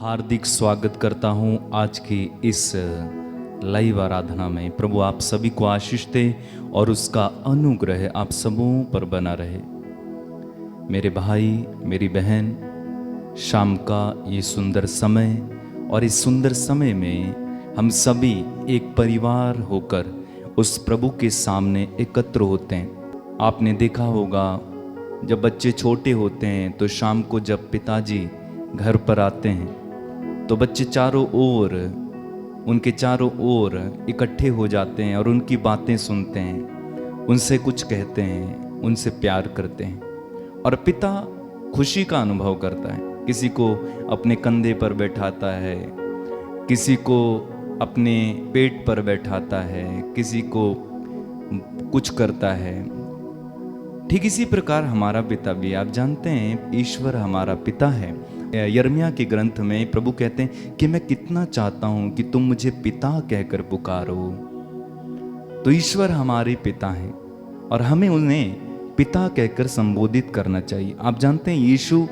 हार्दिक स्वागत करता हूं आज की इस लाइव आराधना में। प्रभु आप सभी को आशीष दे और उसका अनुग्रह आप सबों पर बना रहे। मेरे भाई मेरी बहन, शाम का ये सुंदर समय और इस सुंदर समय में हम सभी एक परिवार होकर उस प्रभु के सामने एकत्र होते हैं। आपने देखा होगा जब बच्चे छोटे होते हैं तो शाम को जब पिताजी घर पर आते हैं तो बच्चे उनके चारों ओर इकट्ठे हो जाते हैं और उनकी बातें सुनते हैं, उनसे कुछ कहते हैं, उनसे प्यार करते हैं और पिता खुशी का अनुभव करता है। किसी को अपने कंधे पर बैठाता है, किसी को अपने पेट पर बैठाता है, किसी को कुछ करता है। ठीक इसी प्रकार हमारा पिता भी, आप जानते हैं ईश्वर हमारा पिता है। यिर्मयाह के ग्रंथ में प्रभु कहते हैं कि मैं कितना चाहता हूं कि तुम मुझे पिता कहकर पुकारो। तो ईश्वर हमारे पिता हैं और हमें उन्हें पिता कहकर संबोधित करना चाहिए। आप जानते हैं यीशु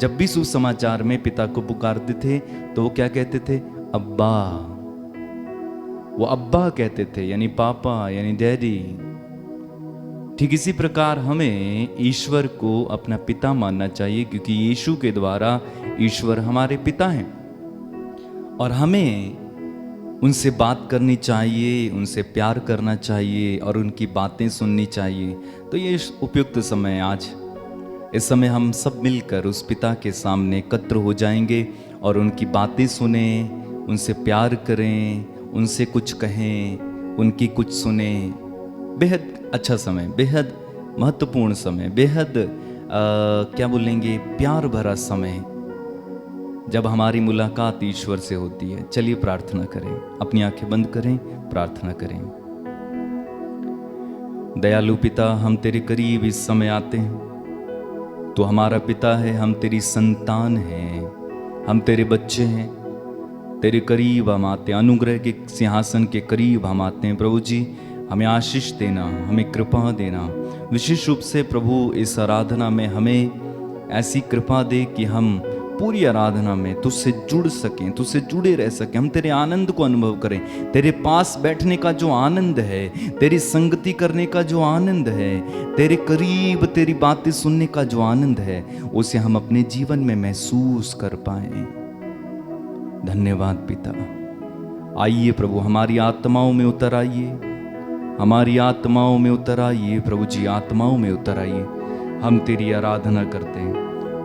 जब भी सुसमाचार में पिता को पुकारते थे तो वो क्या कहते थे? अब्बा। वो अब्बा कहते थे, यानी पापा, यानी डैडी। ठीक इसी प्रकार हमें ईश्वर को अपना पिता मानना चाहिए, क्योंकि यीशु के द्वारा ईश्वर हमारे पिता हैं और हमें उनसे बात करनी चाहिए, उनसे प्यार करना चाहिए और उनकी बातें सुननी चाहिए। तो ये उपयुक्त समय आज, इस समय हम सब मिलकर उस पिता के सामने एकत्र हो जाएंगे और उनकी बातें सुने, उनसे प्यार करें, उनसे कुछ कहें, उनकी कुछ सुने। बेहद अच्छा समय, बेहद महत्वपूर्ण समय, बेहद क्या बोलेंगे, प्यार भरा समय जब हमारी मुलाकात ईश्वर से होती है। चलिए प्रार्थना करें, अपनी आंखें बंद करें, प्रार्थना करें। दयालु पिता, हम तेरे करीब इस समय आते हैं। तो हमारा पिता है, हम तेरी संतान हैं, हम तेरे बच्चे हैं। तेरे करीब हम आते हैं, अनुग्रह के सिंहासन के करीब हम आते हैं। प्रभु जी हमें आशीष देना, हमें कृपा देना। विशेष रूप से प्रभु इस आराधना में हमें ऐसी कृपा दे कि हम पूरी आराधना में तुझसे जुड़ सकें, तुझसे जुड़े रह सकें, हम तेरे आनंद को अनुभव करें। तेरे पास बैठने का जो आनंद है, तेरी संगति करने का जो आनंद है, तेरे करीब तेरी बातें सुनने का जो आनंद है, उसे हम अपने जीवन में महसूस कर पाएं। धन्यवाद पिता। आइए प्रभु, हमारी आत्माओं में उतर आइए, हमारी आत्माओं में उतर आइए। प्रभु जी आत्माओं में उतर आइए, हम तेरी आराधना करते हैं।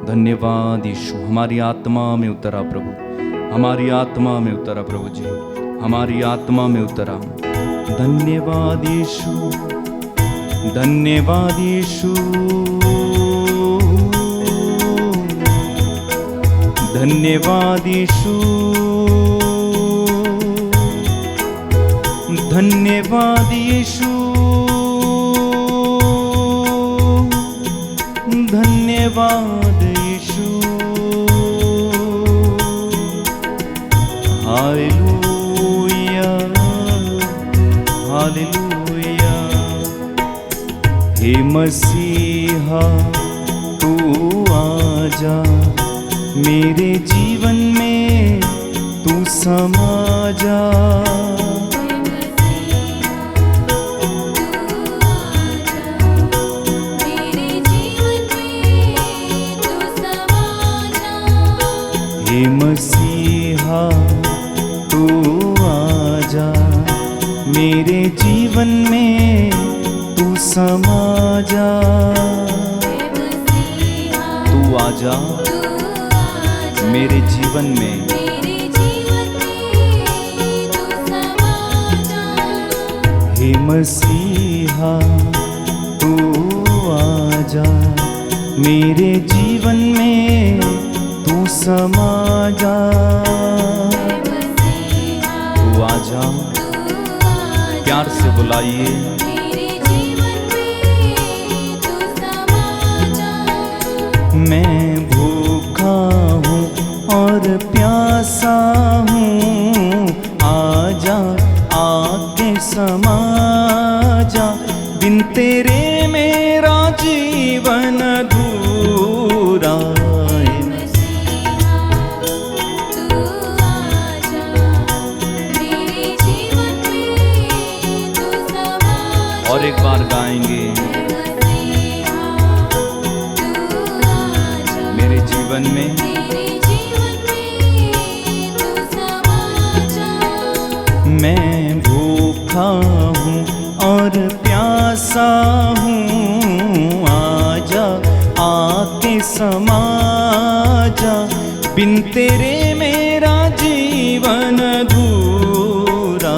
धन्यवाद यीशु, हमारी आत्मा में उतरा प्रभु, हमारी आत्मा में उतरा प्रभु जी, हमारी आत्मा में उतरा। धन्यवाद यीशु, धन्यवाद यीशु, धन्यवाद यीशु, धन्यवाद यीशु, धन्यवाद यीशु। Hallelujah, hallelujah. हे मसीहा तू आजा, मेरे जीवन में तू समा जा। हे मसीहा तू आजा, मेरे जीवन में तू समा जा। तू आजा मेरे जीवन में, हे मसीहा तू आजा, मेरे जीवन में तू समा जा। तू आजा, प्यार से बुलाइए। मैं भूखा हूँ और प्यासा हूँ, आजा आके समा जा। बिन तेरे मेरा जीवन अधूरा। बार गाएंगे। मेरे जीवन में मैं भूखा हूँ और प्यासा हूँ, आजा आके समा जा, बिन तेरे मेरा जीवन अधूरा।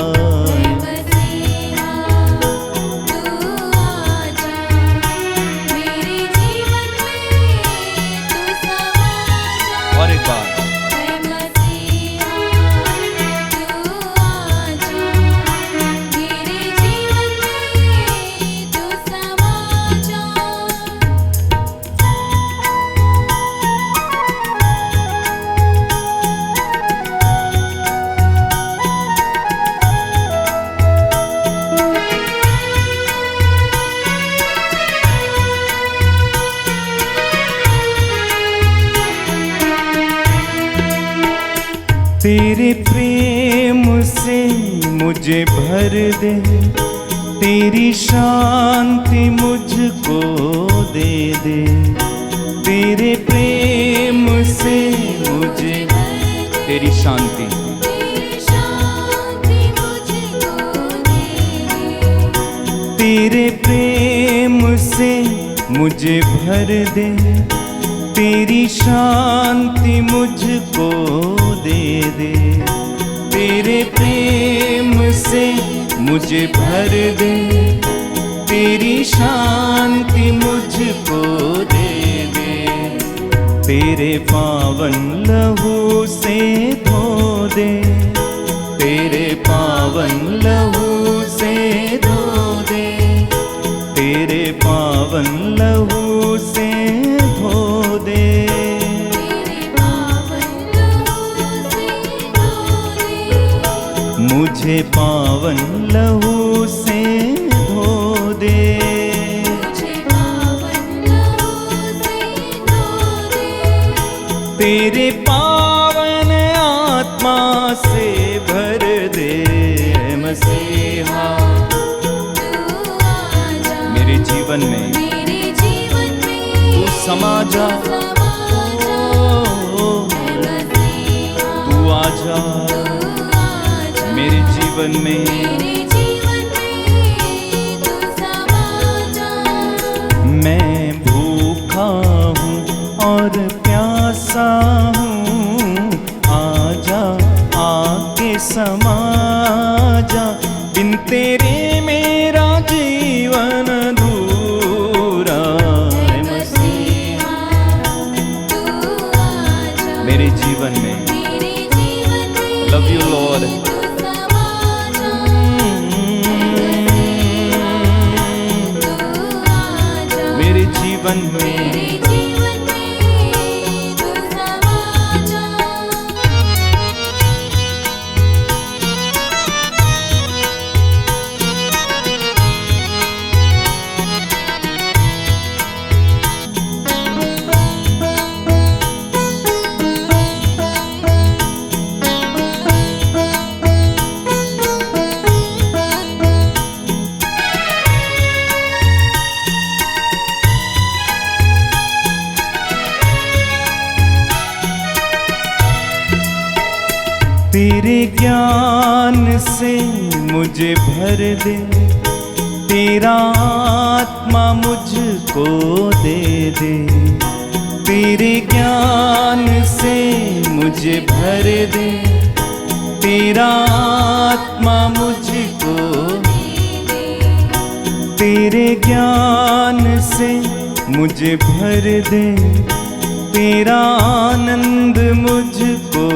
और एक बार तेरे प्रेम से मुझे भर दे, तेरी शांति मुझको दे दे। तेरे प्रेम से मुझे तेरी शांति, तेरे प्रेम से मुझे भर दे, तेरी शांति मुझको दे दे। तेरे प्रेम से मुझे भर दे, तेरी शांति मुझको दे दे। तेरे पावन लहू से धो दे, तेरे पावन लहू से धो दे, तेरे पावन लहू से धो दे। मुझे पावन लहू से धो दे, तेरे पावन आत्मा से भर दे मसीहा। मेरे जीवन में तू समा जा, तू आजा मेरे जीवन में। मैं भूखा हूँ और प्यासा हूँ, आजा आके समा जा, बिन तेरे मेरा जीवन अधूरा है मसीहा। मेरे जीवन में लव यू लॉर्ड। मेरे जीवन में तेरे ज्ञान से मुझे भर दे, तेरा आत्मा मुझको दे दे। तेरे ज्ञान से मुझे भर दे, तेरा आत्मा मुझको, तेरे ज्ञान से मुझे भर दे, तेरा आनंद मुझको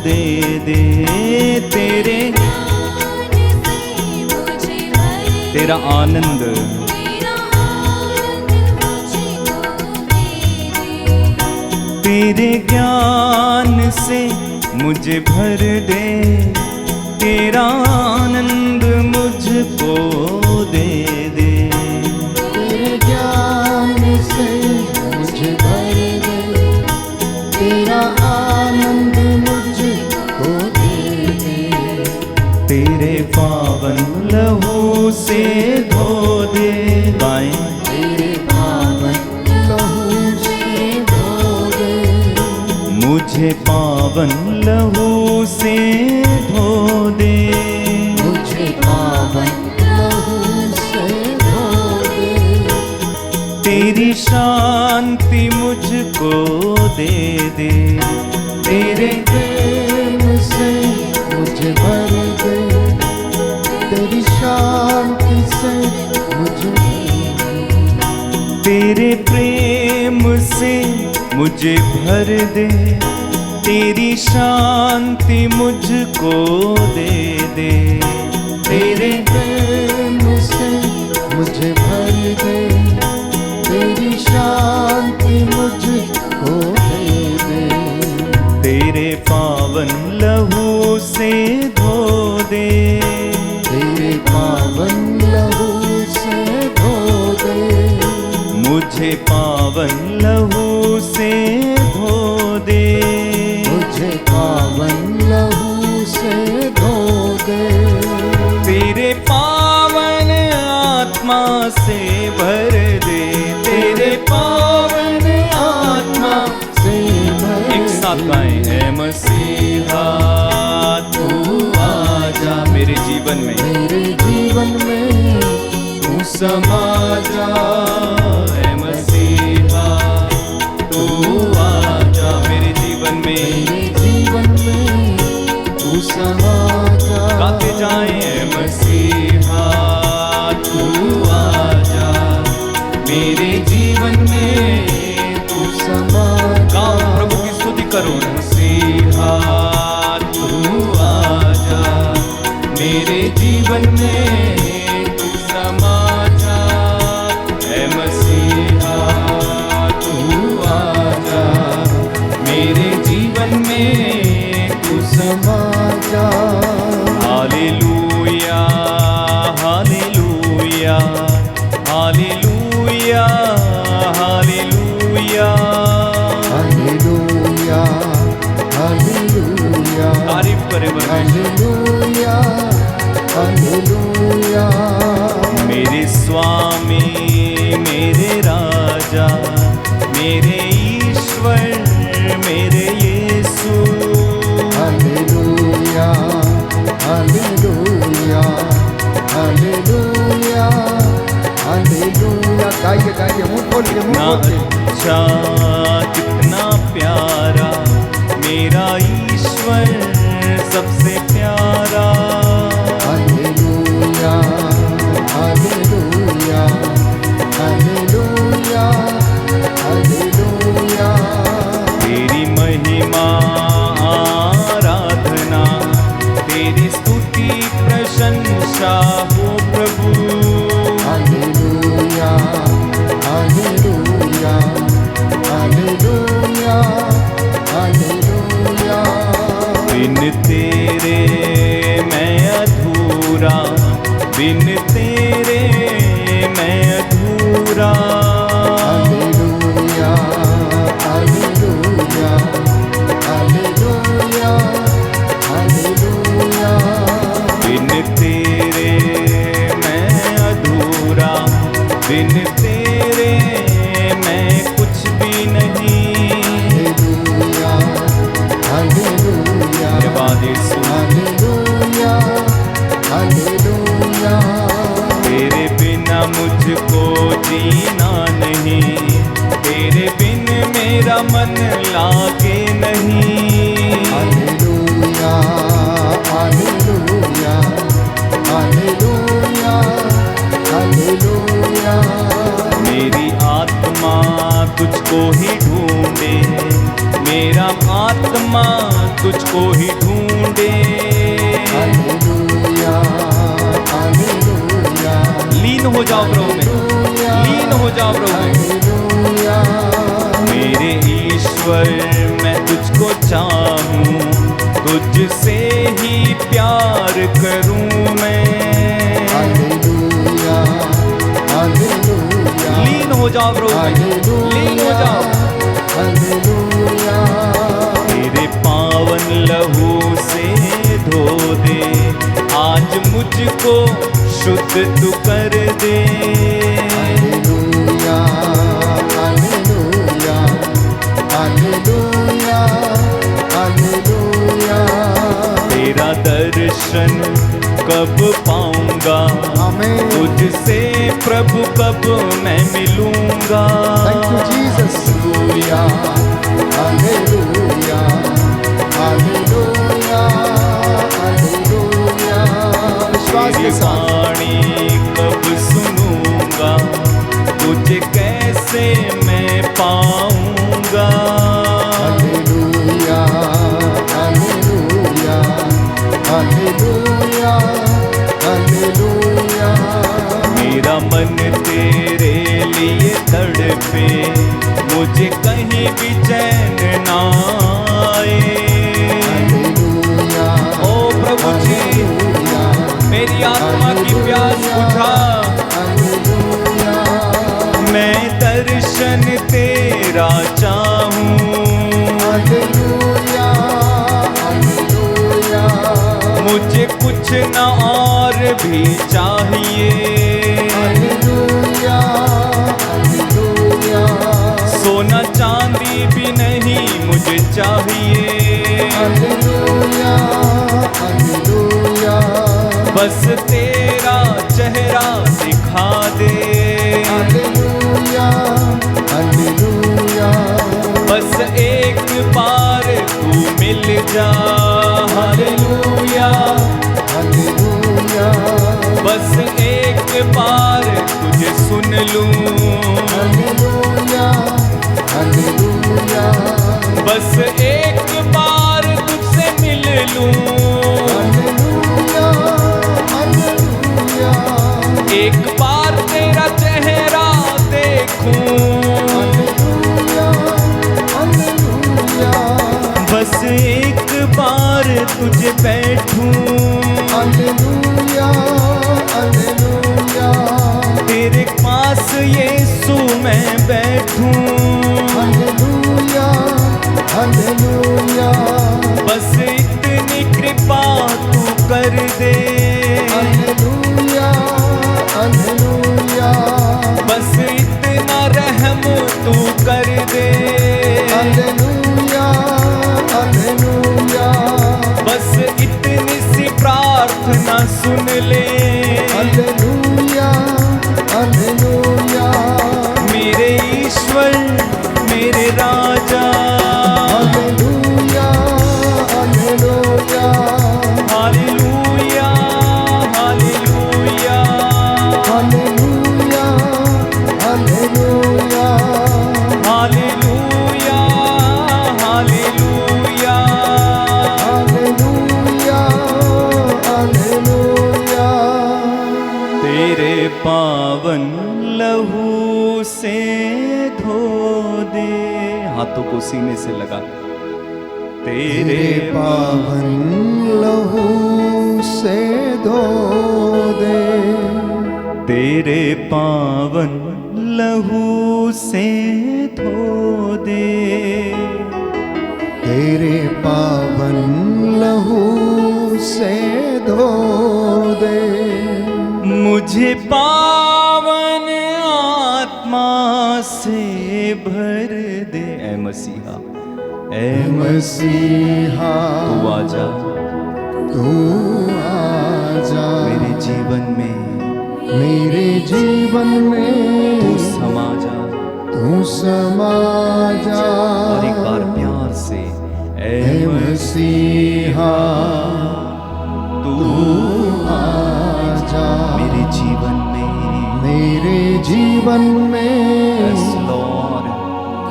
दे दे। तेरे तेरा आनंद, तेरे ज्ञान से मुझे भर दे, तेरा आनंद मुझको दे दे। तेरे ज्ञान से मुझे भर दे, तेरा आनंद मुझको दे दे। तेरे पावन लहू से धो दे, मुझे पावन लहू से धो दे, मुझे पावन लहू से धो दे। तेरी शांति मुझको दे दे, तेरे प्रेम से मुझे भर दे, तेरी शांति से मुझे तेरे प्रेम से मुझे भर दे, तेरी शांति मुझको दे दे, तेरे प्रेम से मुझे भर दे, तेरी शांति मुझको दे दे। तेरे पावन लहू से धो दे, तेरे पावन लहू से धो दे, मुझे पावन लहू से धो दे, मुझे पावन लहू से धो दे। तेरे पावन आत्मा से भर दे, तेरे पावन आत्मा से भर एक साथ गाएं। है मसीहा तू आजा मेरे जीवन में, मेरे जीवन में तू समा जा। है मसीहा तू आजा मेरे जीवन में, मेरे जीवन में तू समा जा। गाते जाएं। है मसीहा तू आजा मेरे जीवन में, तू समा जा। गाओ प्रभु की स्तुति करो। मसीहा तू आजा मेरे जीवन में, तू समा जा। है मसीहा तू आजा मेरे जीवन में, तू समा समा जा। Hallelujah hallelujah hallelujah hallelujah. Hallelujah hallelujah तारीफ करे हालेलुया हालेलुया। मेरे स्वामी मेरे राजा मेरे ईश्वर मेरे Yeshu. Hallelujah hallelujah hallelujah hallelujah. गाइए गाइए, मुंह खोलिए मुंह कितना खोलिए। अच्छा कितना प्यारा मेरा ईश्वर सबसे प्यारा। Hallelujah hallelujah hallelujah hallelujah. तेरी महिमा आराधना तेरी स्तुति प्रशंसा हो प्रभु। Hallelujah hallelujah hallelujah hallelujah. बिन तेरे मैं अधूरा, बिन तेरे मैं अधूरा। Hallelujah hallelujah hallelujah hallelujah. बिन तेरे मैं अधूरा, बिन तेरे मैं कुछ भी नहीं। हालेलुया हालेलुया धन्यवाद यीशु। Hallelujah hallelujah. तेरे बिना मुझको जीना नहीं, तेरे बिन मेरा मन लागे नहीं। Hallelujah hallelujah hallelujah hallelujah. मेरी आत्मा तुझको ही ढूंढे, मेरा आत्मा तुझको ही ढूंढे। Hallelujah hallelujah. लीन हो जाओ प्रभु में, लीन हो जाओ प्रभु में। हालेलुया मेरे ईश्वर मैं तुझको चाहूं, तुझसे ही प्यार करूं मैं। Hallelujah hallelujah. लीन हो जाओ प्रभु में, लीन हो जाओ। हालेलुया तेरे पावन लहू से धो दे, आज मुझको शुद्ध तू कर दे। हालेलुया हालेलुया हालेलुया तेरा दर्शन कब पाऊंगा, आमेन। तुझसे प्रभु कब मैं मिलूंगा। Thank you Jesus. Hallelujah hallelujah hallelujah hallelujah. विश्वास तेरी के साथ वाणी कब सुनूंगा, तुझे कैसे मैं पाऊंगा। Hallelujah hallelujah hallelujah hallelujah. मेरा मन तेरे लिए तड़पे, मुझे कहीं भी चैन ना आए। हालेलुया ओ प्रभु जी, हालेलुया मेरी आत्मा की प्यास बुझा। हालेलुया। मैं दर्शन तेरा चाहूं, हालेलुया हालेलुया। मुझे कुछ न और भी चाहिए। Hallelujah hallelujah. सोना चांदी भी नहीं मुझे चाहिए, हालेलुया हालेलुया। बस तेरा चेहरा दिखा दे। Hallelujah hallelujah. बस एक बार तू मिल जा। हालेलुया। हालेलुया बस एक बार तुझे सुन लूं, हालेलुया हालेलुया। बस एक बार तुझसे मिल लूं, हालेलुया हालेलुया। एक बार तेरा चेहरा देखूं, हालेलुया हालेलुया। बस एक बार तुझे बैठूं, हालेलुया हालेलुया। तेरे पास यीशु मैं बैठूं। Hallelujah hallelujah. बस इतनी कृपा तू कर दे। Hallelujah hallelujah. बस इतना रहम तू कर दे। Hallelujah hallelujah. बस इतनी सी प्रार्थना सुन ले। Hallelujah hallelujah. मेरे ईश्वर मेरे राजा। Hallelujah hallelujah. Hallelujah hallelujah hallelujah hallelujah. Hallelujah hallelujah. Hallelujah hallelujah. तेरे पावन लहू से धो दे। हाथों को सीने से लगा। तेरे पावन लहू से धो दे। तेरे पावन लहू से धो दे। तेरे पावन लहू से धो दे। मुझे पावन आत्मा से भर दे। ऐ मसीहा, ऐ मसीहा तू आजा तू आजा। मेरे जीवन में, मेरे जीवन में तू समा जा। तू समा जा। और एक बार प्यार से, ऐ ऐ मसीहा तू आजा। मेरे जीवन में, मेरे जीवन में यस लॉर्ड,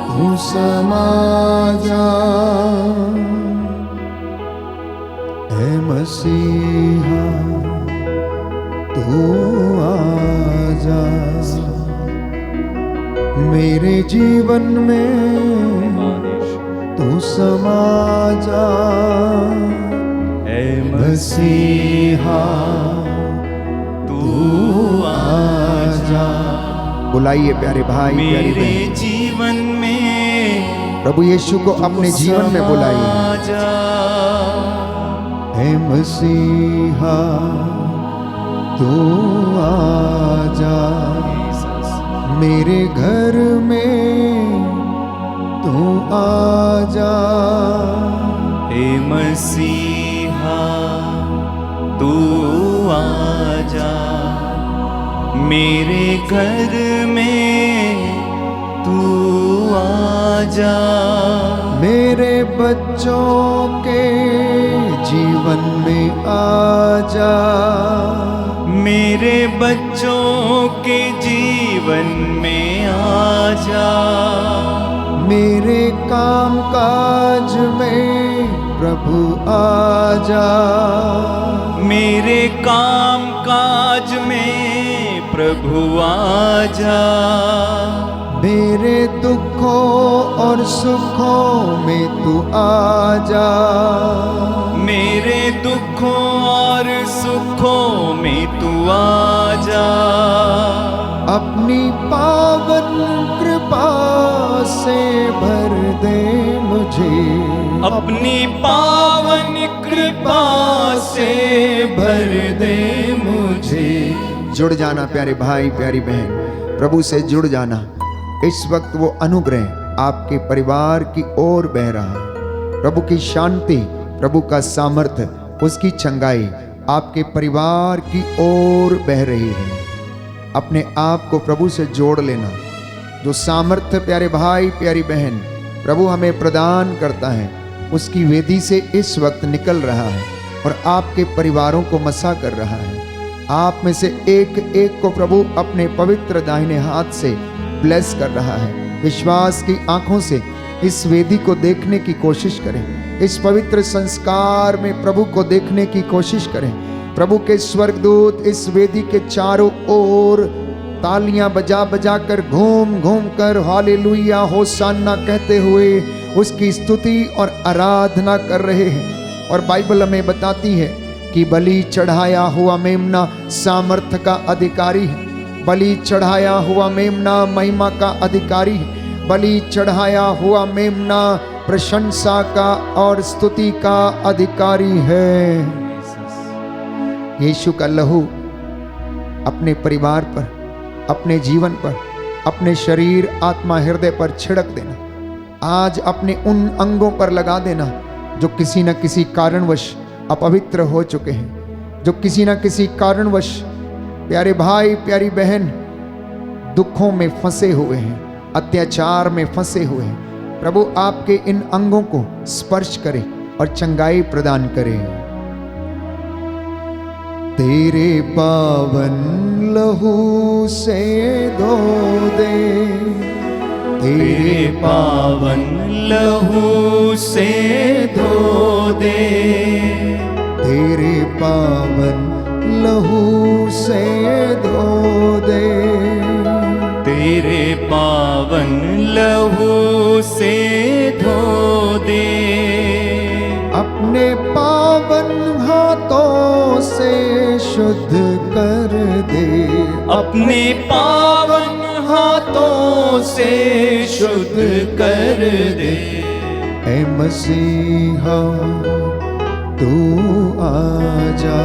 तू समा जा। ऐ मसीहा तू आजा। मेरे जीवन में तू समा जा। ऐ मसीहा तू आजा। बुलाइए प्यारे भाई प्यारी मेरे बहन, जीवन में प्रभु यीशु को अपने जीवन में बुलाइए। आजा। हे मसीहा तू आजा। मेरे घर में तू आजा। हे मसीहा मेरे घर में तू आजा, मेरे बच्चों के जीवन में आजा, मेरे बच्चों के जीवन में आजा, मेरे काम काज में प्रभु आजा, मेरे काम काज में प्रभु आजा, मेरे दुखों और सुखों में तू आजा, मेरे दुखों और सुखों में तू आजा, अपनी पावन कृपा से भर दे मुझे, अपनी पावन कृपा से भर दे मुझे। जुड़ जाना प्यारे भाई प्यारी बहन, प्रभु से जुड़ जाना। इस वक्त वो अनुग्रह आपके परिवार की ओर बह रहा है। प्रभु की शांति, प्रभु का सामर्थ्य, उसकी चंगाई आपके परिवार की ओर बह रही है। अपने आप को प्रभु से जोड़ लेना। जो सामर्थ्य प्यारे भाई प्यारी बहन प्रभु हमें प्रदान करता है, उसकी वेदी से इस वक्त निकल रहा है और आपके परिवारों को मसा कर रहा है। आप में से एक एक को प्रभु अपने पवित्र दाहिने हाथ से ब्लेस कर रहा है। विश्वास की आंखों से इस वेदी को देखने की कोशिश करें। इस पवित्र संस्कार में प्रभु को देखने की कोशिश करें। प्रभु के स्वर्गदूत इस वेदी के चारों ओर तालियां बजा बजा कर घूम घूम कर हालेलुया होसाना कहते हुए उसकी स्तुति और आराधना कर रहे हैं। और बाइबल हमें बताती है कि बलि चढ़ाया हुआ मेमना सामर्थ्य का अधिकारी है। बलि चढ़ाया हुआ मेमना महिमा का अधिकारी है। बलि चढ़ाया हुआ मेमना प्रशंसा का और स्तुति का अधिकारी है। यीशु का लहू अपने परिवार पर, अपने जीवन पर, अपने शरीर आत्मा हृदय पर छिड़क देना। आज अपने उन अंगों पर लगा देना जो किसी न किसी कारणवश अपवित्र हो चुके हैं, जो किसी न किसी कारणवश प्यारे भाई प्यारी बहन दुखों में फंसे हुए हैं, अत्याचार में फंसे हुए हैं। प्रभु आपके इन अंगों को स्पर्श करे और चंगाई प्रदान करे। तेरे पावन लहू से धो दे, तेरे पावन लहू से धो दे, तेरे पावन लहू से धो दे, तेरे पावन लहू से धो दे, अपने पावन हाथों से शुद्ध कर दे, अपने पावन हाथों से शुद्ध कर दे। ऐ मसीहा तू आजा,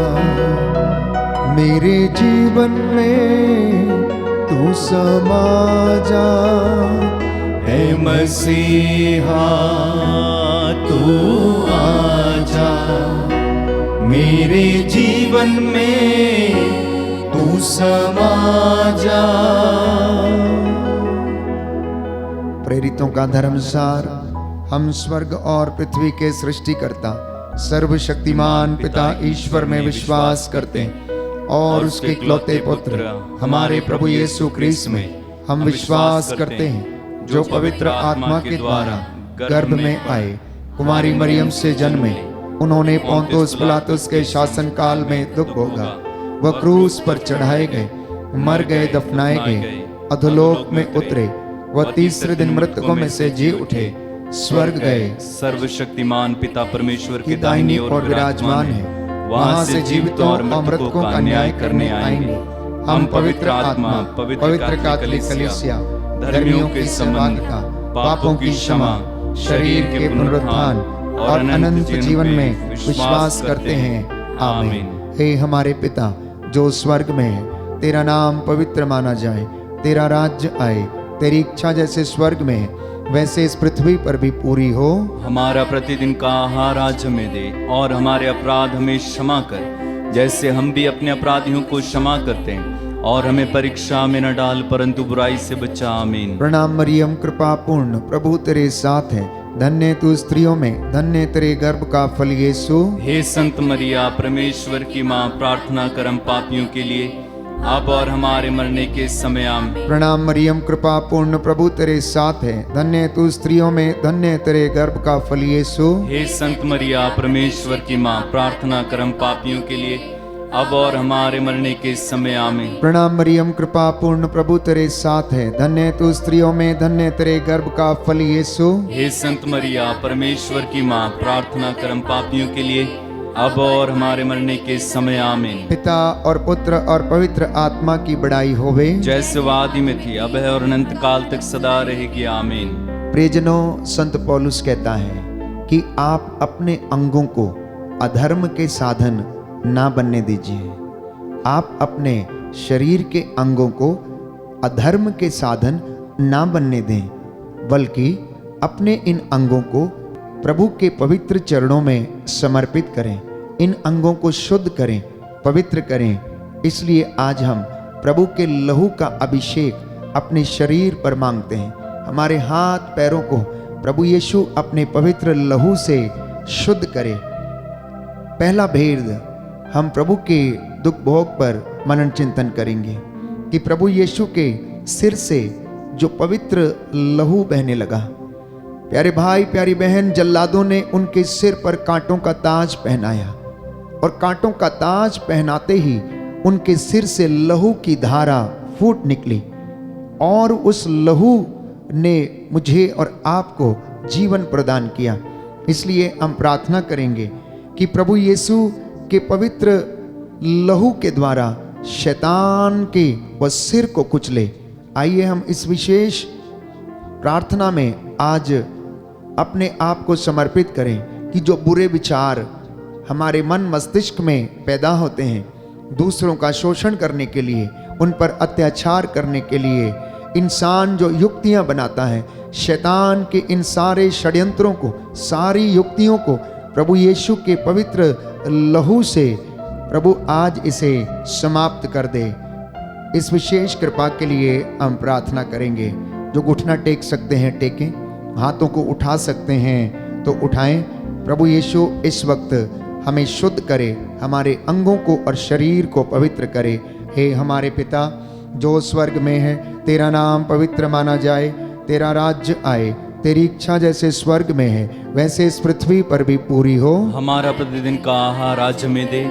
मेरे जीवन में तू समा जा। ऐ मसीहा तू आजा, मेरे जीवन में तू समा जा। प्रेरितों का धर्मसार। हम स्वर्ग और पृथ्वी के सृष्टिकर्ता सर्वशक्तिमान पिता ईश्वर में विश्वास करते हैं और उसके इकलौते पुत्र हमारे प्रभु यीशु क्रिस्त में हम विश्वास करते हैं, जो पवित्र आत्मा के द्वारा गर्भ में आए, कुमारी मरियम से जन्मे, उन्होंने पोंतुस पिलातुस के शासन काल में दुख भोगा, वह क्रूस पर चढ़ाए गए, मर गए, दफनाए गए, अधोलोक में उतरे, वह तीसरे दिन मृतकों में से जी उठे, स्वर्ग गए, सर्वशक्तिमान पिता परमेश्वर की दाहिनी ओर विराजमान है, वहां से जीवितों और मृतकों का न्याय करने आएंगे। हम पवित्र आत्मा, पवित्र कैथोलिक कलीसिया, धर्मियों के संबंध का, पापों की क्षमा, शरीर के पुनरुत्थान और अनंत जीवन में विश्वास करते हैं। आमीन। हे हमारे पिता जो स्वर्ग में है, तेरा नाम पवित्र माना जाए, तेरा राज्य आए, तेरी इच्छा जैसे स्वर्ग में है वैसे इस पृथ्वी पर भी पूरी हो। हमारा प्रतिदिन का आहार आज हमें दे, और हमारे अपराध हमें क्षमा कर जैसे हम भी अपने अपराधियों को क्षमा करते हैं, और हमें परीक्षा में न डाल परंतु बुराई से बचा। आमीन। प्रणाम मरियम, कृपा पूर्ण, प्रभु तेरे साथ है, धन्य तू स्त्रियों में, धन्य तेरे गर्भ का फल यीशु। हे संत मरिया, परमेश्वर की माँ, प्रार्थना कर हम पापियों के लिए, अब और हमारे मरने के समय। आमीन। प्रणाम मरियम, कृपा पूर्ण, प्रभु तेरे साथ है, धन्य तू स्त्रियों में, धन्य तेरे गर्भ का फल यीशु। हे संत मरिया, परमेश्वर की माँ, प्रार्थना कर हम पापियों के लिए, अब और हमारे मरने के समय। आमीन। प्रणाम मरियम, कृपा पूर्ण, प्रभु तेरे साथ है, धन्य तू स्त्रियों में, धन्य तेरे गर्भ का फल यीशु। हे संत मरिया, परमेश्वर की माँ, प्रार्थना कर हम पापियों के लिए, अब और हमारे मरने के समय। आमीन। पिता और पुत्र और पवित्र आत्मा की बड़ाई होवे, जैसे वादी में थी, अब है और अनंत काल तक सदा रहेगी। आमीन। प्रियजनों, संत पौलुस कहता है कि आप अपने अंगों को अधर्म के साधन ना बनने दीजिए। आप अपने शरीर के अंगों को अधर्म के साधन ना बनने दें, बल्कि अपने इन अंगों को प्रभु के पवित्र चरणों में समर्पित करें। इन अंगों को शुद्ध करें, पवित्र करें। इसलिए आज हम प्रभु के लहू का अभिषेक अपने शरीर पर मांगते हैं। हमारे हाथ पैरों को प्रभु यीशु अपने पवित्र लहू से शुद्ध करे। पहला भेद हम प्रभु के दुख भोग पर मनन चिंतन करेंगे कि प्रभु यीशु के सिर से जो पवित्र लहू बहने लगा। प्यारे भाई, प्यारी बहन, जल्लादों ने उनके सिर पर कांटों का ताज पहनाया और कांटों का ताज पहनाते ही उनके सिर से लहू की धारा फूट निकली और उस लहू ने मुझे और आपको जीवन प्रदान किया। इसलिए हम प्रार्थना करेंगे कि प्रभु यीशु के पवित्र लहू के द्वारा शैतान के वह सिर को कुचले। आइए हम इस विशेष प्रार्थना में आज अपने आप को समर्पित करें कि जो बुरे विचार हमारे मन मस्तिष्क में पैदा होते हैं, दूसरों का शोषण करने के लिए, उन पर अत्याचार करने के लिए इंसान जो युक्तियां बनाता है, शैतान के इन सारे षड्यंत्रों को, सारी युक्तियों को प्रभु यीशु के पवित्र लहू से प्रभु आज इसे समाप्त कर दे। इस विशेष कृपा के लिए हम प्रार्थना करेंगे। जो घुटना टेक सकते हैं टेकें, हाथों को उठा सकते हैं तो उठाएं। प्रभु यीशु इस वक्त हमें शुद्ध करे, हमारे अंगों को और शरीर को पवित्र करे। हे हमारे पिता जो स्वर्ग में है, तेरा नाम पवित्र माना जाए, तेरा राज्य आए, तेरी इच्छा जैसे स्वर्ग में है वैसे इस पृथ्वी पर भी पूरी हो। हमारा प्रतिदिन का आहार आज हमें दे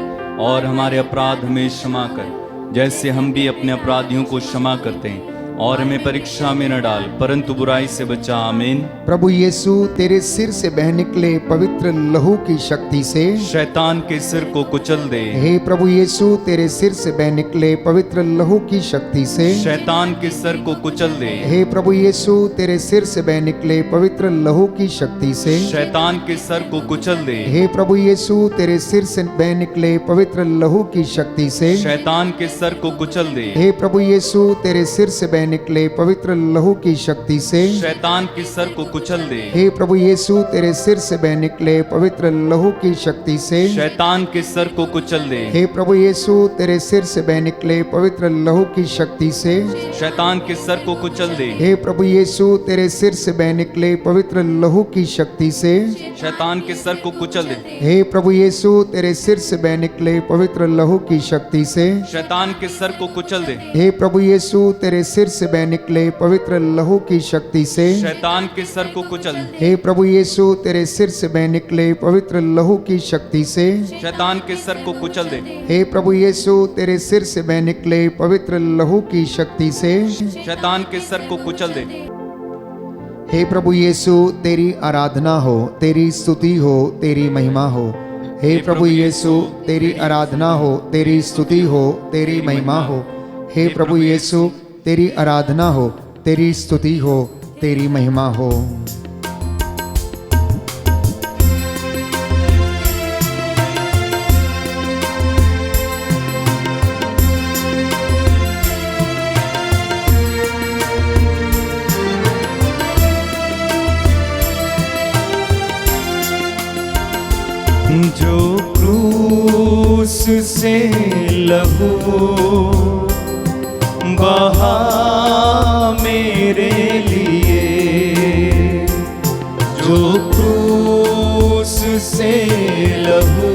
और हमारे अपराध हमें क्षमा कर, जैसे हम भी अपने अपराधियों को क्षमा करते हैं, और हमें परीक्षा में न डाल परंतु बुराई से बचा। आमीन। प्रभु यीशु, तेरे सिर से बह निकले पवित्र लहू की शक्ति से शैतान के सिर को कुचल दे। हे प्रभु यीशु, तेरे सिर से बह निकले पवित्र लहू की शक्ति से शैतान के सिर को कुचल दे। हे प्रभु यीशु, तेरे सिर से बह निकले पवित्र लहू की शक्ति से शैतान के सिर को कुचल दे। हे प्रभु यीशु, तेरे सिर से बह निकले पवित्र लहू की शक्ति से शैतान के सिर को कुचल दे। हे प्रभु यीशु, तेरे सिर से बह निकले पवित्र लहू की शक्ति से शैतान के सिर को कुचल दे। हे प्रभु यीशु, तेरे सिर से बह निकले पवित्र लहू की शक्ति से शैतान के सिर को कुचल दे। हे प्रभु यीशु, तेरे सिर से बह निकले पवित्र लहू की शक्ति से शैतान के सिर को कुचल दे। हे प्रभु यीशु, तेरे सिर से बह निकले पवित्र लहू की शक्ति से शैतान के सिर को कुचल दे। हे प्रभु यीशु, तेरे सिर से बह निकले पवित्र लहू की शक्ति से शैतान के सिर को कुचल दे। हे प्रभु यीशु, तेरे सिर से बह निकले पवित्र लहू की शक्ति से शैतान के सिर को कुचल दे। हे प्रभु यीशु, तेरे सिर से बह निकले पवित्र लहू की शक्ति से शैतान के सिर को कुचल दे। हे प्रभु यीशु, तेरे सिर से बह निकले पवित्र लहू की शक्ति से शैतान के सिर को कुचल दे। हे प्रभु यीशु, तेरी आराधना हो, तेरी स्तुति हो, तेरी महिमा हो। हे प्रभु यीशु, तेरी आराधना हो, तेरी स्तुति हो, तेरी महिमा हो। हे प्रभु यीशु, तेरी आराधना हो, तेरी स्तुति हो, तेरी महिमा हो। जो क्रूस से लहू बहा मेरे लिए, जो क्रूस से लहू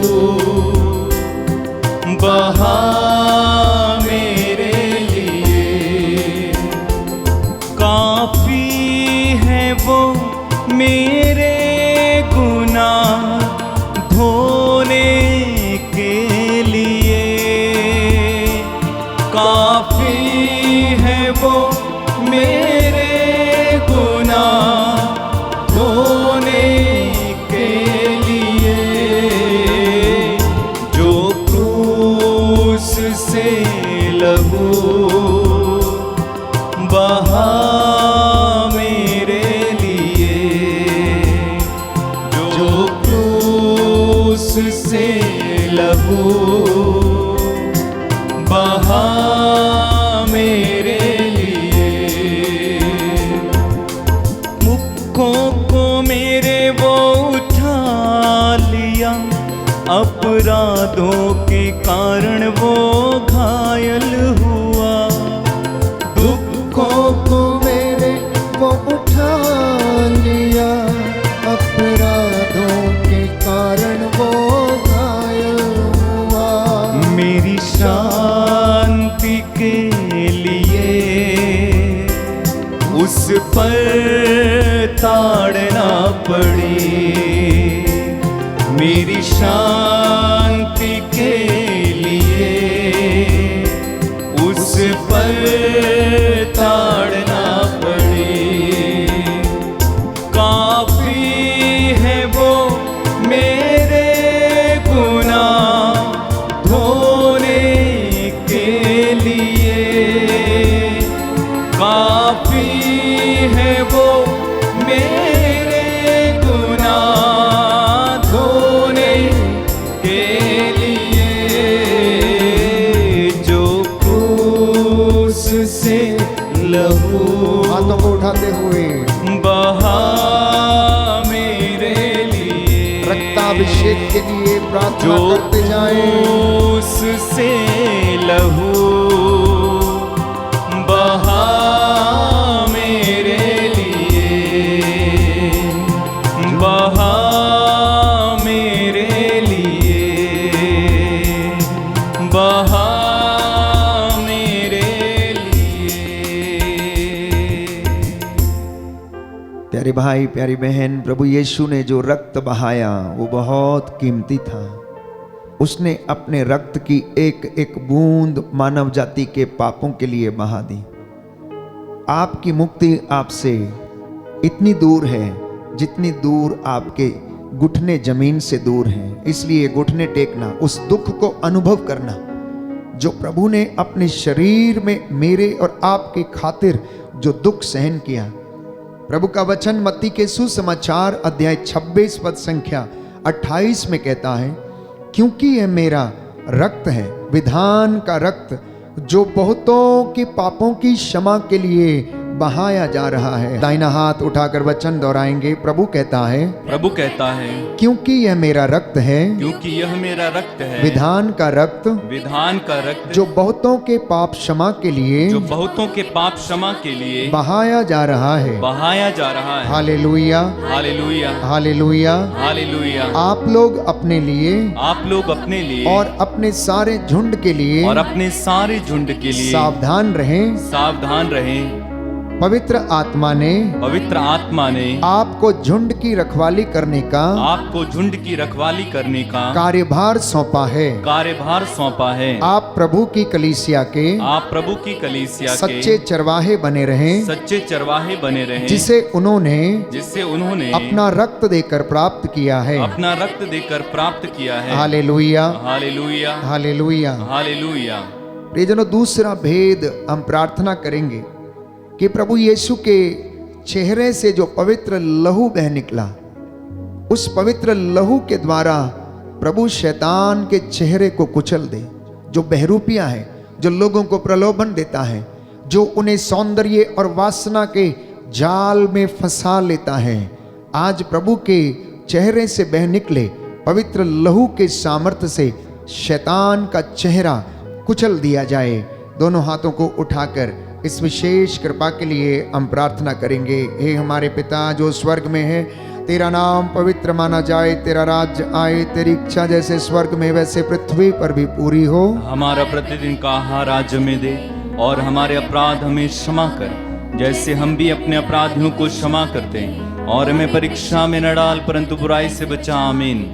बहा मेरे लिए। काफी है वो मेरे गुनाह धोने के लिए, काफी है वो मेरे गुनाह धोने के लिए, जो क्रूस से लहू बहा मेरे लिए, जो क्रूस से लहू बहा मेरे लिए। मुखों को मेरे वो उठा लिया, अपराधों के कारण वो घायल हुआ। दुखों को मेरे वो उठा लिया, अपराधों के कारण वो घायल हुआ। मेरी शांति के लिए उस पर ताड़ना पड़ी, मेरी शांति के लिए उस पर ताड़ना पड़ी। काफी है वो मेरे गुनाह धोने के लिए, काफी है वो मेरे गुनाह धोने के लिए, जो क्रूस से लहू हाथों को उठाते हुए बहा मेरे लिए, रक्ताभिषेक के लिए प्रार्थना जो करते जाएं। क्रूस से लहू बहा मेरे लिए, बहा मेरे लिए, बहा मेरे लिए। प्यारे भाई प्यारी बहन, प्रभु यीशु ने जो रक्त बहाया वो बहुत कीमती था। उसने अपने रक्त की एक एक बूंद मानव जाति के पापों के लिए बहा दी। आपकी मुक्ति आपसे इतनी दूर है जितनी दूर आपके घुटने जमीन से दूर हैं। इसलिए घुटने टेकना, उस दुख को अनुभव करना जो प्रभु ने अपने शरीर में मेरे और आपके खातिर जो दुख सहन किया। प्रभु का वचन मत्ती के सुसमाचार अध्याय 26 पद संख्या 28 में कहता है, क्योंकि यह मेरा रक्त है, विधान का रक्त, जो बहुतों के पापों की क्षमा के लिए बहाया जा रहा है। दाहिना हाथ उठाकर वचन दोहराएंगे। प्रभु कहता है, प्रभु कहता है, क्योंकि यह मेरा रक्त है, क्योंकि यह मेरा रक्त है, विधान का रक्त, विधान का रक्त, जो बहुतों के पाप क्षमा के लिए, जो बहुतों के पाप क्षमा के लिए बहाया जा रहा है। बहाया जा रहा है। Hallelujah, hallelujah, hallelujah. हालेलुया। आप लोग अपने लिए आप लोग अपने लिए और अपने सारे झुंड के लिए और अपने सारे झुंड के लिए सावधान रहें। सावधान रहें। पवित्र आत्मा ने आपको झुंड की रखवाली करने का कार्यभार सौंपा है। आप प्रभु की कलीसिया के सच्चे चरवाहे बने रहें, जिसे उन्होंने अपना रक्त देकर प्राप्त किया है। Hallelujah, hallelujah, hallelujah, hallelujah. प्रियजनों, दूसरा भेद हम प्रार्थना करेंगे कि प्रभु यीशु के चेहरे से जो पवित्र लहू बह निकला, उस पवित्र लहू के द्वारा प्रभु शैतान के चेहरे को कुचल दे। जो बहरूपिया है, जो लोगों को प्रलोभन देता है, जो उन्हें सौंदर्य और वासना के जाल में फंसा लेता है, आज प्रभु के चेहरे से बह निकले पवित्र लहू के सामर्थ्य से शैतान का चेहरा कुचल दिया जाए। दोनों हाथों को उठाकर इस विशेष कृपा के लिए हम प्रार्थना करेंगे। हे हमारे पिता जो स्वर्ग में है, तेरा नाम पवित्र माना जाए, तेरा राज्य आए, तेरी इच्छा जैसे स्वर्ग में वैसे पृथ्वी पर भी पूरी हो। हमारा प्रतिदिन का आहार आज हमें दे, और हमारे अपराध हमें क्षमा कर जैसे हम भी अपने अपराधियों को क्षमा करते हैं, और हमें परीक्षा में न डाल परंतु बुराई से बचा। आमीन।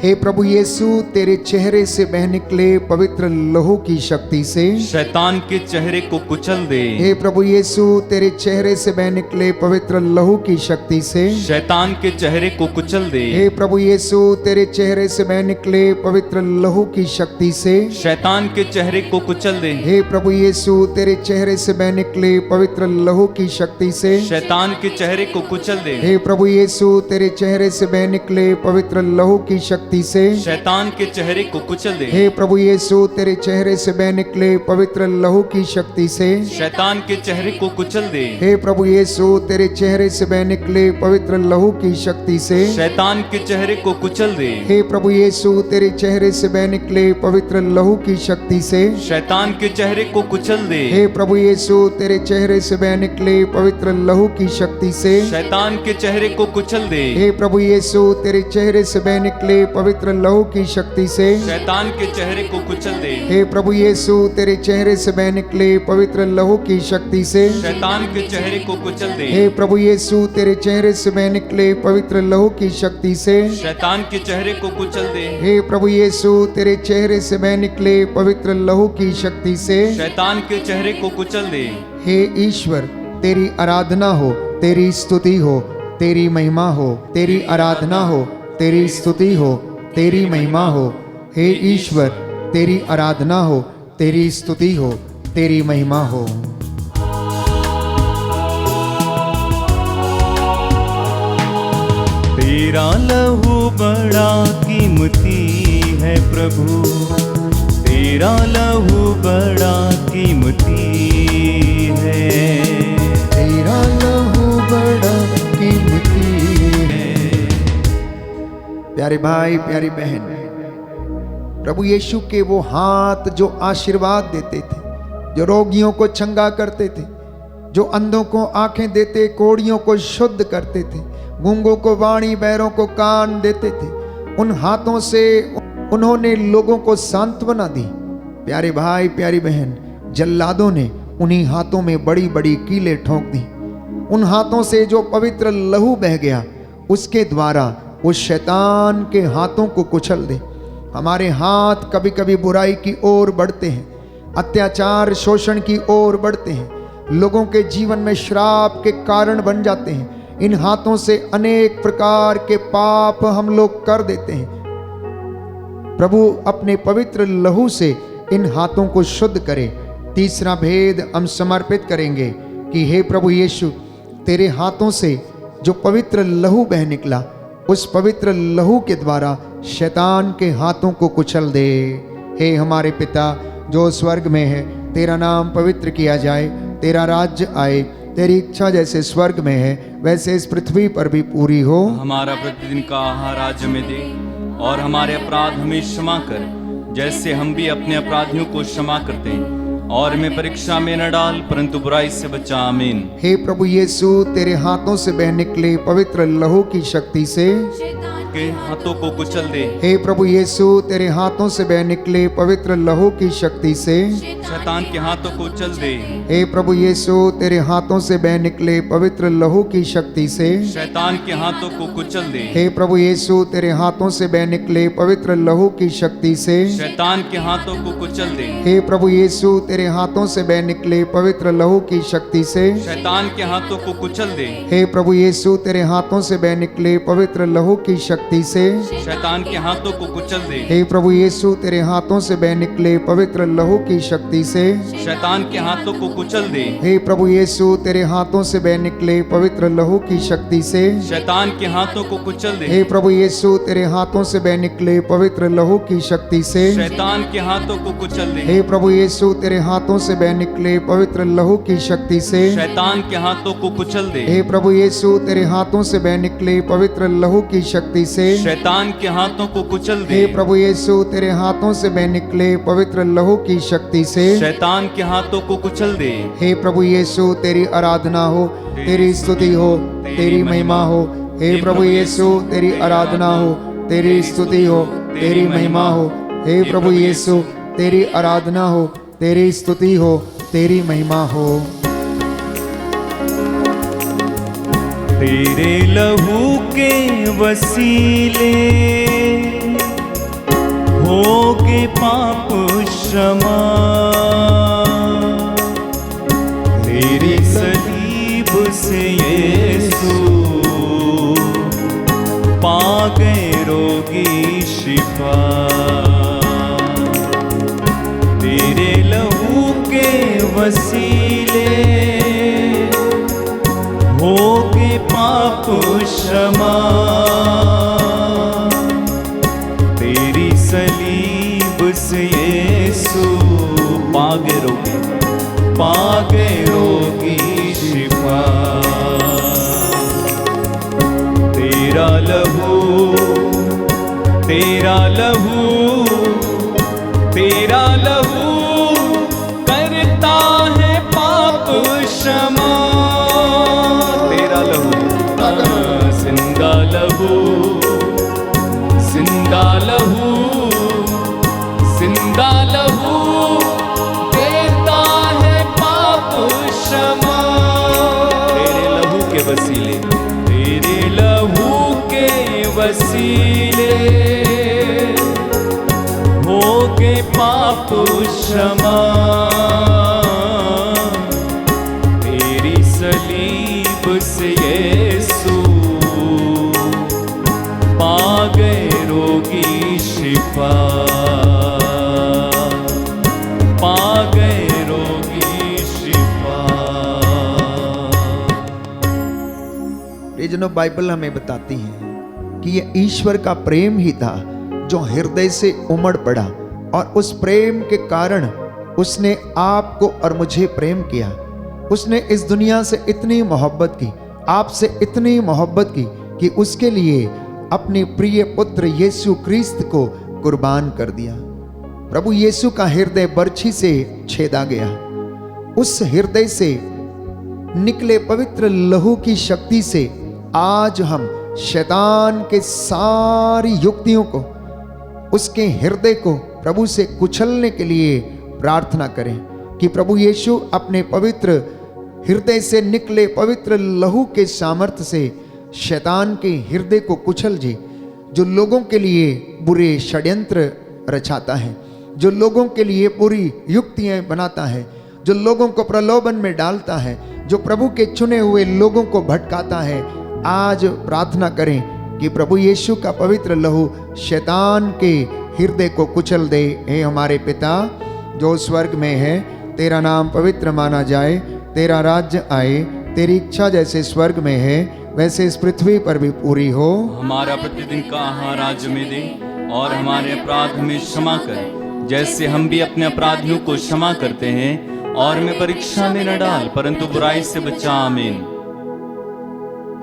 हे प्रभु यीशु, तेरे चेहरे से बह निकले पवित्र लहू की शक्ति से शैतान के चेहरे को कुचल दे। हे प्रभु यीशु, तेरे चेहरे से बह निकले पवित्र लहू की शक्ति से शैतान के चेहरे को कुचल दे। हे प्रभु यीशु, तेरे चेहरे से बह निकले पवित्र लहू की शक्ति से शैतान के चेहरे को कुचल दे। हे प्रभु यीशु, तेरे चेहरे से बह निकले पवित्र लहू की शक्ति से शैतान के चेहरे को कुचल दे। हे प्रभु यीशु, तेरे चेहरे से बह निकले पवित्र लहू की शक्ति से शैतान के चेहरे को कुचल दे। हे प्रभु यीशु, तेरे चेहरे से बह निकले पवित्र लहू की शक्ति से शैतान के चेहरे को कुचल दे। हे प्रभु यीशु, तेरे चेहरे से बह निकले पवित्र लहू की शक्ति से शैतान के चेहरे को कुचल दे। हे प्रभु यीशु, तेरे चेहरे से बह निकले पवित्र लहू की शक्ति से शैतान के चेहरे को कुचल दे। हे प्रभु यीशु, तेरे चेहरे से बह निकले पवित्र लहू की शक्ति से शैतान के चेहरे को कुचल दे। हे प्रभु यीशु, तेरे चेहरे से बह निकले पवित्र लहू की शक्ति से शैतान के चेहरे को कुचल दे। हे प्रभु यीशु, तेरे चेहरे से बह निकले पवित्र लहू की शक्ति से शैतान के चेहरे को कुचल दे। हे प्रभु यीशु, तेरे चेहरे से बह निकले पवित्र लहू की शक्ति से शैतान के चेहरे को कुचल दे। हे प्रभु यीशु, तेरे चेहरे से बह निकले पवित्र लहू की शक्ति से शैतान के चेहरे को कुचल दे। हे ईश्वर, तेरी आराधना हो, तेरी स्तुति हो, तेरी महिमा हो, तेरी आराधना हो, तेरी स्तुति हो, तेरी महिमा हो। हे ईश्वर, तेरी आराधना हो, तेरी स्तुति हो, तेरी महिमा हो। तेरा लहू बड़ा कीमती है प्रभु, तेरा लहू बड़ा कीमती है। तेरा लहू बड़ा कीमती है। प्यारे भाई, प्यारी बहन, प्रभु यीशु के वो हाथ जो आशीर्वाद देते थे, जो रोगियों को चंगा करते थे, जो अंधों को आंखें देते, कोढ़ियों को शुद्ध करते थे, गूंगों को वाणी, बहरों को कान देते थे, उन हाथों से उन्होंने लोगों को सांत्वना दी। प्यारे भाई, प्यारी बहन, जल्लादों ने उन्हीं हाथों में बड़ी बड़ी कीलें ठोंक दी। उन हाथों से जो पवित्र लहू बह गया, उसके द्वारा उस शैतान के हाथों को कुचल दे। हमारे हाथ कभी कभी बुराई की ओर बढ़ते हैं, अत्याचार शोषण की ओर बढ़ते हैं, लोगों के जीवन में श्राप के कारण बन जाते हैं। इन हाथों से अनेक प्रकार के पाप हम लोग कर देते हैं। प्रभु अपने पवित्र लहू से इन हाथों को शुद्ध करे। तीसरा भेद हम समर्पित करेंगे कि हे प्रभु यीशु, तेरे हाथों से जो पवित्र लहू बह निकला, उस पवित्र लहू के द्वारा शैतान के हाथों को कुचल दे। हे हमारे पिता जो स्वर्ग में है, तेरा नाम पवित्र किया जाए, तेरा राज्य आए, तेरी इच्छा जैसे स्वर्ग में है वैसे इस पृथ्वी पर भी पूरी हो। हमारा प्रतिदिन का आहार आज हमें दे, और हमारे अपराध हमें क्षमा कर जैसे हम भी अपने अपराधियों को क्षमा करते हैं, और हमें परीक्षा में न डाल परंतु बुराई से बचा। आमीन। हे प्रभु यीशु, तेरे हाथों से बह निकले पवित्र लहू की शक्ति से के हाथों को कुचल दे। हे प्रभु यीशु, तेरे हाथों से बह निकले पवित्र लहू की शक्ति से शैतान के हाथों को चल दे। हे प्रभु यीशु, तेरे हाथों से बह निकले पवित्र लहू की शक्ति से शैतान के हाथों को कुचल दे। हे प्रभु यीशु, तेरे हाथों से बह निकले पवित्र लहू की शक्ति से शैतान के हाथों को कुचल दे। हे प्रभु यीशु, तेरे हाथों से बह निकले पवित्र लहू की शक्ति से शैतान के हाथों को कुचल दे। हे प्रभु यीशु, तेरे हाथों से बह निकले पवित्र लहू की शक्ति से शैतान के हाथों को कुचल दे। हे प्रभु यीशु, तेरे हाथों से बह निकले पवित्र लहू की शक्ति से शैतान के हाथों को कुचल दे। हे प्रभु यीशु, तेरे हाथों से बह निकले पवित्र लहू की शक्ति से शैतान के हाथों को कुचल दे। हे प्रभु यीशु, तेरे हाथों से बह निकले पवित्र लहू की शक्ति से शैतान के हाथों को कुचल दे। हे प्रभु यीशु, तेरे हाथों से बह निकले पवित्र लहू की शक्ति से शैतान के हाथों को कुचल दे। हे प्रभु यीशु, तेरे हाथों से बह निकले पवित्र लहू की शक्ति से शैतान के हाथों को कुचल दे। हे प्रभु यीशु तेरे हाथों से बह निकले पवित्र लहू की शक्ति से शैतान के हाथों को कुचल दे। हे प्रभु यीशु तेरी आराधना हो, तेरी स्तुति हो, तेरी महिमा हो। हे प्रभु यीशु तेरी आराधना हो, तेरी स्तुति हो, तेरी महिमा हो। हे प्रभु यीशु तेरी आराधना हो, तेरी स्तुति हो, तेरी महिमा हो। तेरे लहू के वसीले होगे पाप क्षमा, तेरी सलीब से यीशु पा गए रोगी शिफा। तेरे लहू के वसीले होगे पाप क्षमा, तेरी सलीब से यीशु पागे रोगी शिफा। तेरा लहू तेरा लहू तेरा लहू करता है पाप क्षमा। जिंदा लहू जिंदा लहू जिंदा लहू देता है पाप क्षमा। तेरे लहू के वसीले, तेरे लहू के वसीले होगे पाप क्षमा, तेरी सलीब से यीशु पा गए रोगी शिफा, पा गए रोगी शिफा। प्रियजनों, बाइबल हमें बताती है कि ये ईश्वर का प्रेम ही था जो हृदय से उमड़ पड़ा और उस प्रेम के कारण उसने आपको और मुझे प्रेम किया। उसने इस दुनिया से इतनी मोहब्बत की, आपसे इतनी मोहब्बत की कि उसके लिए अपने प्रिय पुत्र यीशु क्रिस्त को कुर्बान कर दिया। प्रभु यीशु का हृदय बर्छी से छेदा गया। उस हृदय से निकले पवित्र लहू की शक्ति से आज हम शैतान के सारी युक्तियों को, उसके हृदय को प्रभु से कुचलने के लिए प्रार्थना करें कि प्रभु यीशु अपने पवित्र हृदय से निकले पवित्र लहू के सामर्थ्य से शैतान के हृदय को कुचल जी, जो लोगों के लिए बुरे षड्यंत्र रचाता है, जो लोगों के लिए बुरी युक्तियां बनाता है, जो लोगों को प्रलोभन में डालता है, जो प्रभु के चुने हुए लोगों को भटकाता है। आज प्रार्थना करें कि प्रभु यीशु का पवित्र लहू शैतान के हृदय को कुचल दे। हे हमारे पिता जो स्वर्ग में है, तेरा नाम पवित्र माना जाए, तेरा राज्य आए, तेरी इच्छा जैसे स्वर्ग में है वैसे इस पृथ्वी पर भी पूरी हो। हमारा प्रतिदिन का आहार आज हमें दे और हमारे अपराध हमें क्षमा कर जैसे हम भी अपने अपराधियों को क्षमा करते हैं, और हमें परीक्षा में न डाल परंतु बुराई से बचा। आमीन।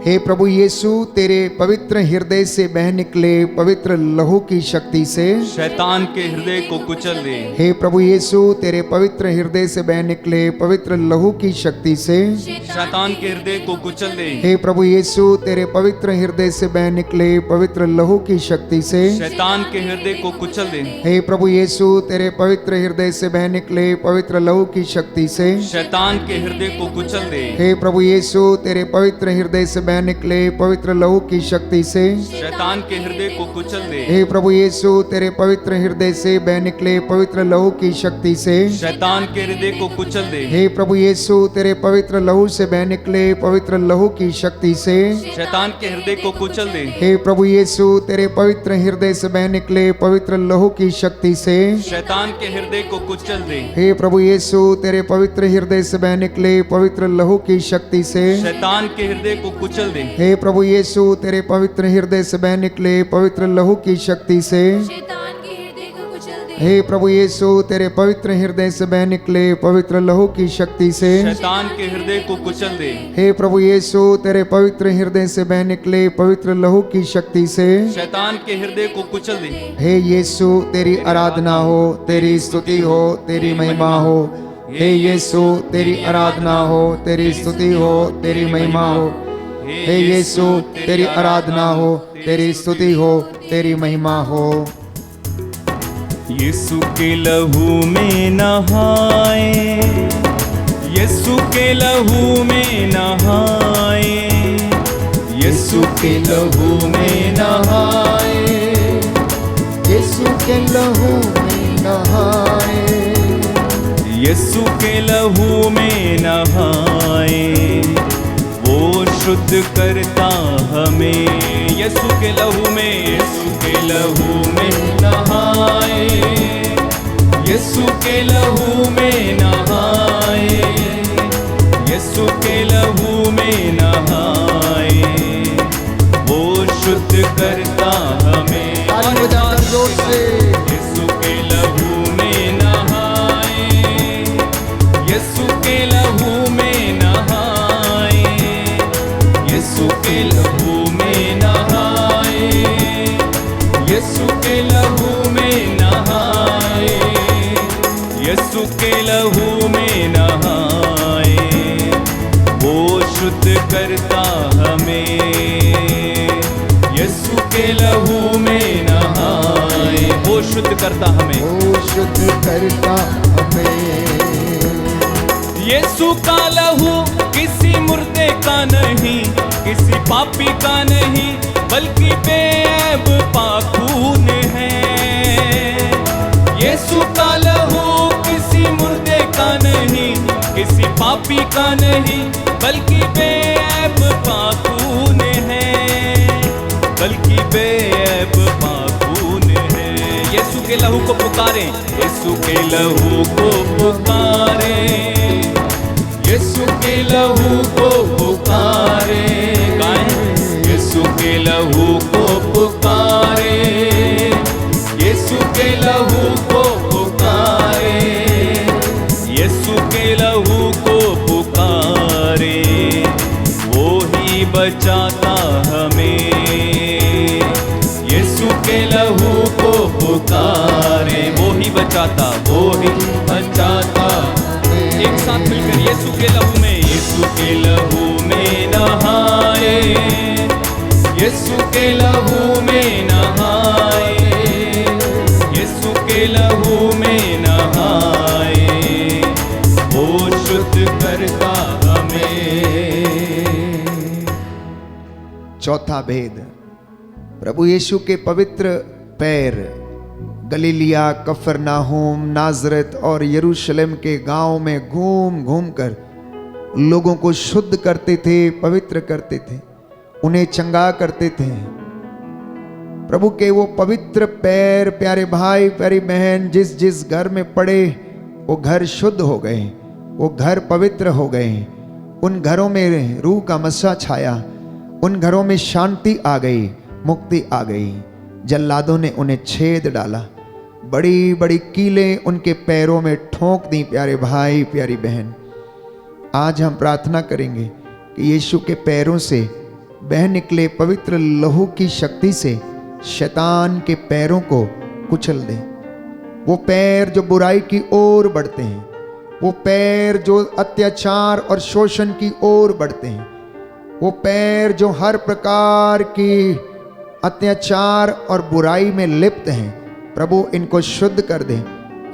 हे प्रभु यीशु, तेरे पवित्र हृदय से बह निकले पवित्र लहू की शक्ति से शैतान के हृदय को कुचल दे। हे प्रभु यीशु, तेरे पवित्र हृदय से बह निकले पवित्र लहू की शक्ति से शैतान के हृदय को कुचल दे। हे प्रभु यीशु, तेरे पवित्र हृदय से बह निकले पवित्र लहू की शक्ति से शैतान के हृदय को कुचल दे। हे प्रभु यीशु, तेरे पवित्र हृदय से बह निकले पवित्र लहू की शक्ति से शैतान के हृदय को कुचल दे। हे प्रभु यीशु, तेरे पवित्र हृदय से बह निकले पवित्र लहू की शक्ति से शैतान के हृदय को कुचल दे। हे प्रभु यीशु, तेरे पवित्र हृदय से बह निकले पवित्र लहू की शक्ति से शैतान के हृदय को कुचल दे। हे प्रभु यीशु, तेरे पवित्र लहू से बह निकले पवित्र लहू की शक्ति से शैतान के हृदय को कुचल दे। हे प्रभु यीशु, तेरे पवित्र हृदय से बह निकले पवित्र लहू की शक्ति से शैतान के हृदय को कुचल दे। हे प्रभु यीशु, तेरे पवित्र हृदय से बह निकले पवित्र लहू की शक्ति से शैतान के हृदय को कुचल दे। हे प्रभु यीशु, तेरे पवित्र हृदय से बह निकले पवित्र लहू की शक्ति से शैतान के हृदय को कुचल दे। हे प्रभु यीशु तेरे पवित्र हृदय से बह निकले पवित्र लहू की शक्ति से शैतान के हृदय को कुचल दे। हे प्रभु यीशु तेरे पवित्र हृदय से बह निकले पवित्र लहू की शक्ति से शैतान के हृदय को कुचल दे। हे यीशु तेरी आराधना हो, तेरी स्तुति हो, तेरी महिमा हो। हे यीशु तेरी आराधना हो, तेरी स्तुति हो, तेरी महिमा हो। हे यीशु तेरी आराधना हो, तेरी स्तुति हो, तेरी महिमा हो। यीशु के लहू में नहाए, यीशु के लहू में नहाए, यीशु के लहू में नहाए, यीशु के लहू में नहाए, यीशु के लहू में नहाए, वो शुद्ध करता हमें। यीशु के लहू में, यीशु के लहू में नहाए, यीशु के लहू में नहाए, यीशु के लहू में नहाए, वो शुद्ध करता हमें। ताली बजाकर जोर से यीशु के लहू में नहाए, यीशु के लहू में नहाए, यीशु के लहू में नहाए, यीशु के लहू में नहाए, यीशु के लहू में नहाए, वो शुद्ध करता हमें। यीशु के लहू में नहाए, वो शुद्ध करता हमें, वो शुद्ध करता हमें। यीशु का लहू किसी मुर्दे का नहीं, किसी पापी का नहीं, बल्कि बेऐब पाक खून है। यीशु का लहू किसी मुर्दे का नहीं, किसी पापी का नहीं, बल्कि बेऐब पाक खून है, बल्कि बेऐब पाक खून है। यीशु के लहू को पुकारें, यीशु के लहू को पुकारें, यीशु के लहू को पुकारे। गाएं, यीशु के लहू को पुकारे, यीशु के लहू को पुकारे, यीशु के लहू को पुकारे, वो ही बचाता हमें। यीशु के लहू को पुकारे, वो ही बचाता, वो ही बचाता। एक साथ मिलकर यीशु के लहू में, यीशु के लहू में नहाए, यीशु के लहू में नहाए, यीशु के लहू में नहाए, वो शुद्ध करता हमें। चौथा भेद, प्रभु यीशु के पवित्र पैर गलीलिया, कफरनाहूम, नाजरत और यरूशलेम के गांव में घूम घूम कर लोगों को शुद्ध करते थे, पवित्र करते थे, उन्हें चंगा करते थे। प्रभु के वो पवित्र पैर, प्यारे भाई प्यारी बहन, जिस जिस घर में पड़े वो घर शुद्ध हो गए, वो घर पवित्र हो गए। उन घरों में रूह का मसा छाया, उन घरों में शांति आ गई, मुक्ति आ गई। जल्लादों ने उन्हें छेद डाला, बड़ी बड़ी कीलें उनके पैरों में ठोंक दी। प्यारे भाई प्यारी बहन, आज हम प्रार्थना करेंगे कि यीशु के पैरों से बह निकले पवित्र लहू की शक्ति से शैतान के पैरों को कुचल दे। वो पैर जो बुराई की ओर बढ़ते हैं, वो पैर जो अत्याचार और शोषण की ओर बढ़ते हैं, वो पैर जो हर प्रकार की अत्याचार और बुराई में लिप्त हैं, प्रभु इनको शुद्ध कर दें,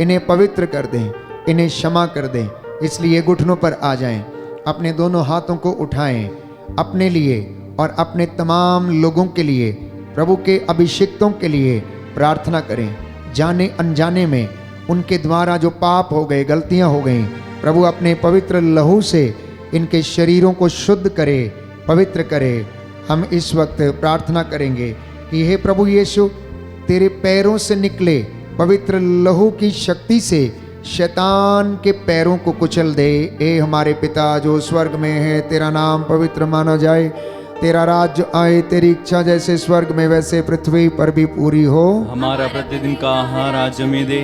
इन्हें पवित्र कर दें, इन्हें क्षमा कर दें। इसलिए घुटनों पर आ जाएं, अपने दोनों हाथों को उठाएं, अपने लिए और अपने तमाम लोगों के लिए, प्रभु के अभिषिक्तों के लिए प्रार्थना करें। जाने अनजाने में उनके द्वारा जो पाप हो गए, गलतियां हो गई, प्रभु अपने पवित्र लहू से इनके शरीरों को शुद्ध करे, पवित्र करे। हम इस वक्त प्रार्थना करेंगे कि हे प्रभु यीशु, तेरे पैरों से निकले पवित्र लहू की शक्ति से शैतान के पैरों को कुचल दे। ए हमारे पिता जो स्वर्ग में है, तेरा नाम पवित्र माना जाए, तेरा राज्य आए, तेरी इच्छा जैसे स्वर्ग में वैसे पृथ्वी पर भी पूरी हो। हमारा प्रतिदिन का आहार आज हमें दे,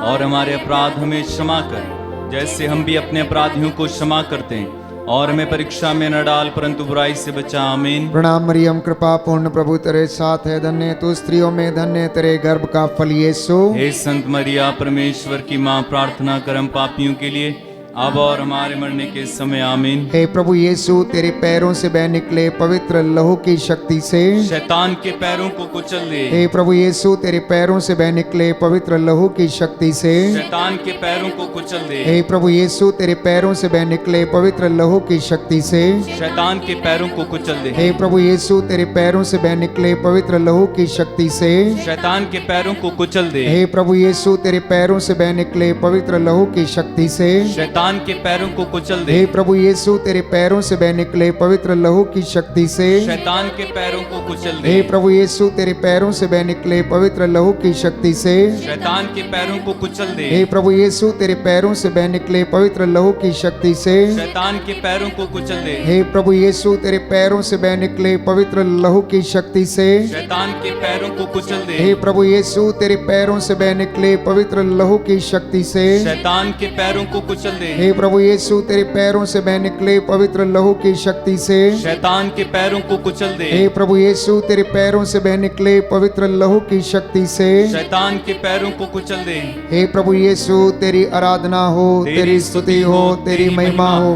और हमारे अपराध हमें क्षमा कर, जैसे हम भी अपने अपराधियों को क्षमा करते हैं, और हमें परीक्षा में न डाल, परंतु बुराई से बचा। आमीन। प्रणाम मरियम, कृपा पूर्ण, प्रभु तेरे साथ है, धन्य तू स्त्रियों में, धन्य तेरे गर्भ का फल यीशु। हे संत मरिया, परमेश्वर की माँ, प्रार्थना कर हम पापियों के लिए, अब और हमारे मरने के समय। आमीन। हे प्रभु यीशु, तेरे पैरों से बह निकले पवित्र लहू की शक्ति से शैतान के पैरों को कुचल दे। हे प्रभु यीशु, तेरे पैरों से बह निकले पवित्र लहू की शक्ति से शैतान के पैरों को कुचल दे। हे प्रभु यीशु, तेरे पैरों से बह निकले पवित्र लहू की शक्ति से शैतान के पैरों को कुचल दे। हे प्रभु यीशु, तेरे पैरों से बह निकले पवित्र लहू की शक्ति से शैतान के पैरों को कुचल दे। हे प्रभु यीशु, तेरे पैरों से बह निकले पवित्र लहू की शक्ति से शैतान के पैरों को कुचल दे। हे प्रभु यीशु, तेरे पैरों से बह निकले पवित्र लहू की शक्ति से शैतान के पैरों को कुचल दे। हे प्रभु यीशु, तेरे पैरों से बह निकले पवित्र लहू की शक्ति से शैतान के पैरों को कुचल दे। हे प्रभु यीशु, तेरे पैरों से बह निकले पवित्र लहू की शक्ति से शैतान के पैरों को कुचल दे। हे प्रभु यीशु, तेरे पैरों से बह निकले पवित्र लहू की शक्ति से शैतान के पैरों को कुचल दे। हे प्रभु यीशु, तेरे पैरों से बह निकले पवित्र लहू की शक्ति से शैतान के पैरों को कुचल दे। हे प्रभु यीशु, तेरे पैरों से बह निकले पवित्र लहू की शक्ति से शैतान के पैरों को कुचल दे। हे प्रभु यीशु, तेरे पैरों से बह निकले पवित्र लहू की शक्ति से शैतान के पैरों को कुचल दे। हे प्रभु यीशु, तेरी आराधना हो, तेरी स्तुति हो, तेरी महिमा हो।